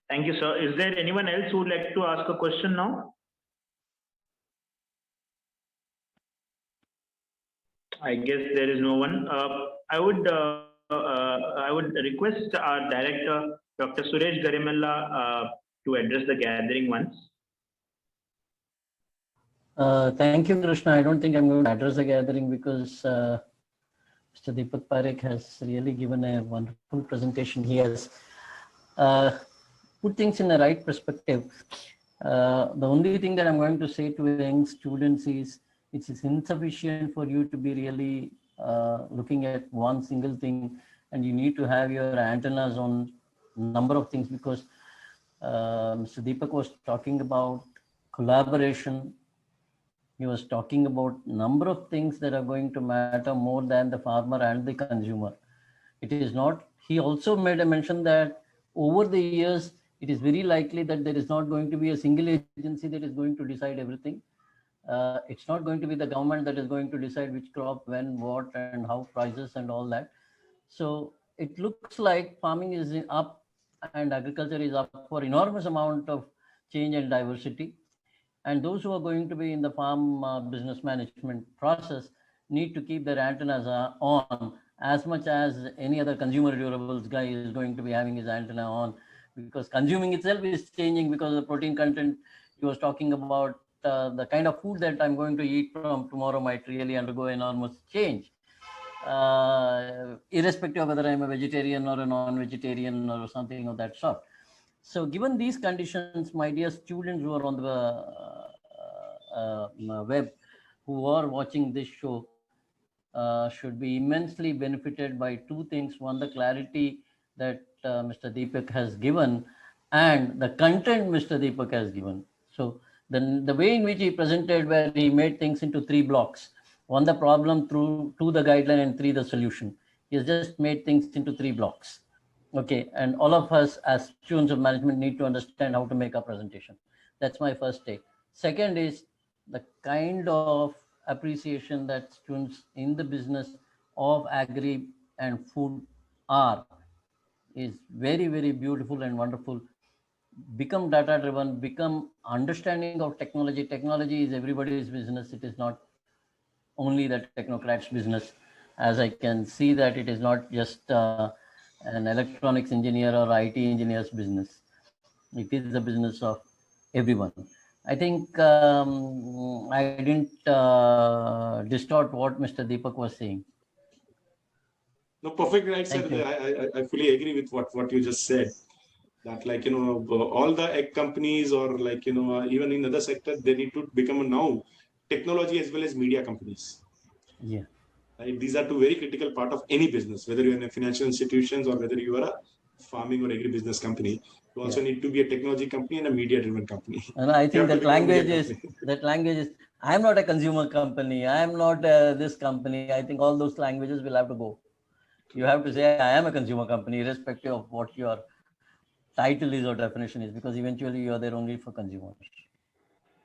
Thank you, sir. Is there anyone else who would like to ask a question now? I guess there is no one. I would request our director, Dr. Suresh Garimella, to address the gathering once. Thank you, Krishna. I don't think I'm going to address the gathering because Mr. Deepak Pareek has really given a wonderful presentation. He has put things in the right perspective. The only thing that I'm going to say to young students is it is insufficient for you to be really looking at one single thing, and you need to have your antennas on number of things, because Mr. Deepak was talking about collaboration. He was talking about number of things that are going to matter more than the farmer and the consumer. It is not, he also made a mention that over the years, it is very likely that there is not going to be a single agency that is going to decide everything. It's not going to be the government that is going to decide which crop, when, what, and how prices and all that. So it looks like farming is up and agriculture is up for enormous amount of change and diversity. And those who are going to be in the farm business management process need to keep their antennas on as much as any other consumer durables guy is going to be having his antenna on, because consuming itself is changing because of the protein content. He was talking about the kind of food that I'm going to eat from tomorrow might really undergo enormous change. irrespective of whether I'm a vegetarian or a non-vegetarian or something of that sort. So given these conditions, my dear students who are on the web, who are watching this show, should be immensely benefited by two things. One, the clarity that Mr. Deepak has given, and the content Mr. Deepak has given. So the way in which he presented, where he made things into three blocks: one, the problem, through two, the guideline, and three, the solution. He has just made things into three blocks. Okay, and all of us as students of management need to understand how to make a presentation. That's my first take. Second is the kind of appreciation that students in the business of agri and food are is very, very beautiful and wonderful. Become data driven, become understanding of technology. Technology is everybody's business. It is not only the technocrat's business, as I can see that it is not just an electronics engineer or IT engineer's business. It is the business of everyone. I think I didn't distort what Mr. Deepak was saying. No, perfect, right, sir. Thank you. I fully agree with what you just said. That, like, all the egg companies, or like, even in other sectors, they need to become now technology as well as media companies. Yeah. Right? These are two very critical part of any business, whether you're in a financial institutions or whether you are a farming or agri business company. You also need to be a technology company and a media driven company. And I think that language is, I'm not a consumer company. I'm not this company. I think all those languages will have to go. You have to say, I am a consumer company, irrespective of what your title is or definition is, because eventually you're there only for consumers.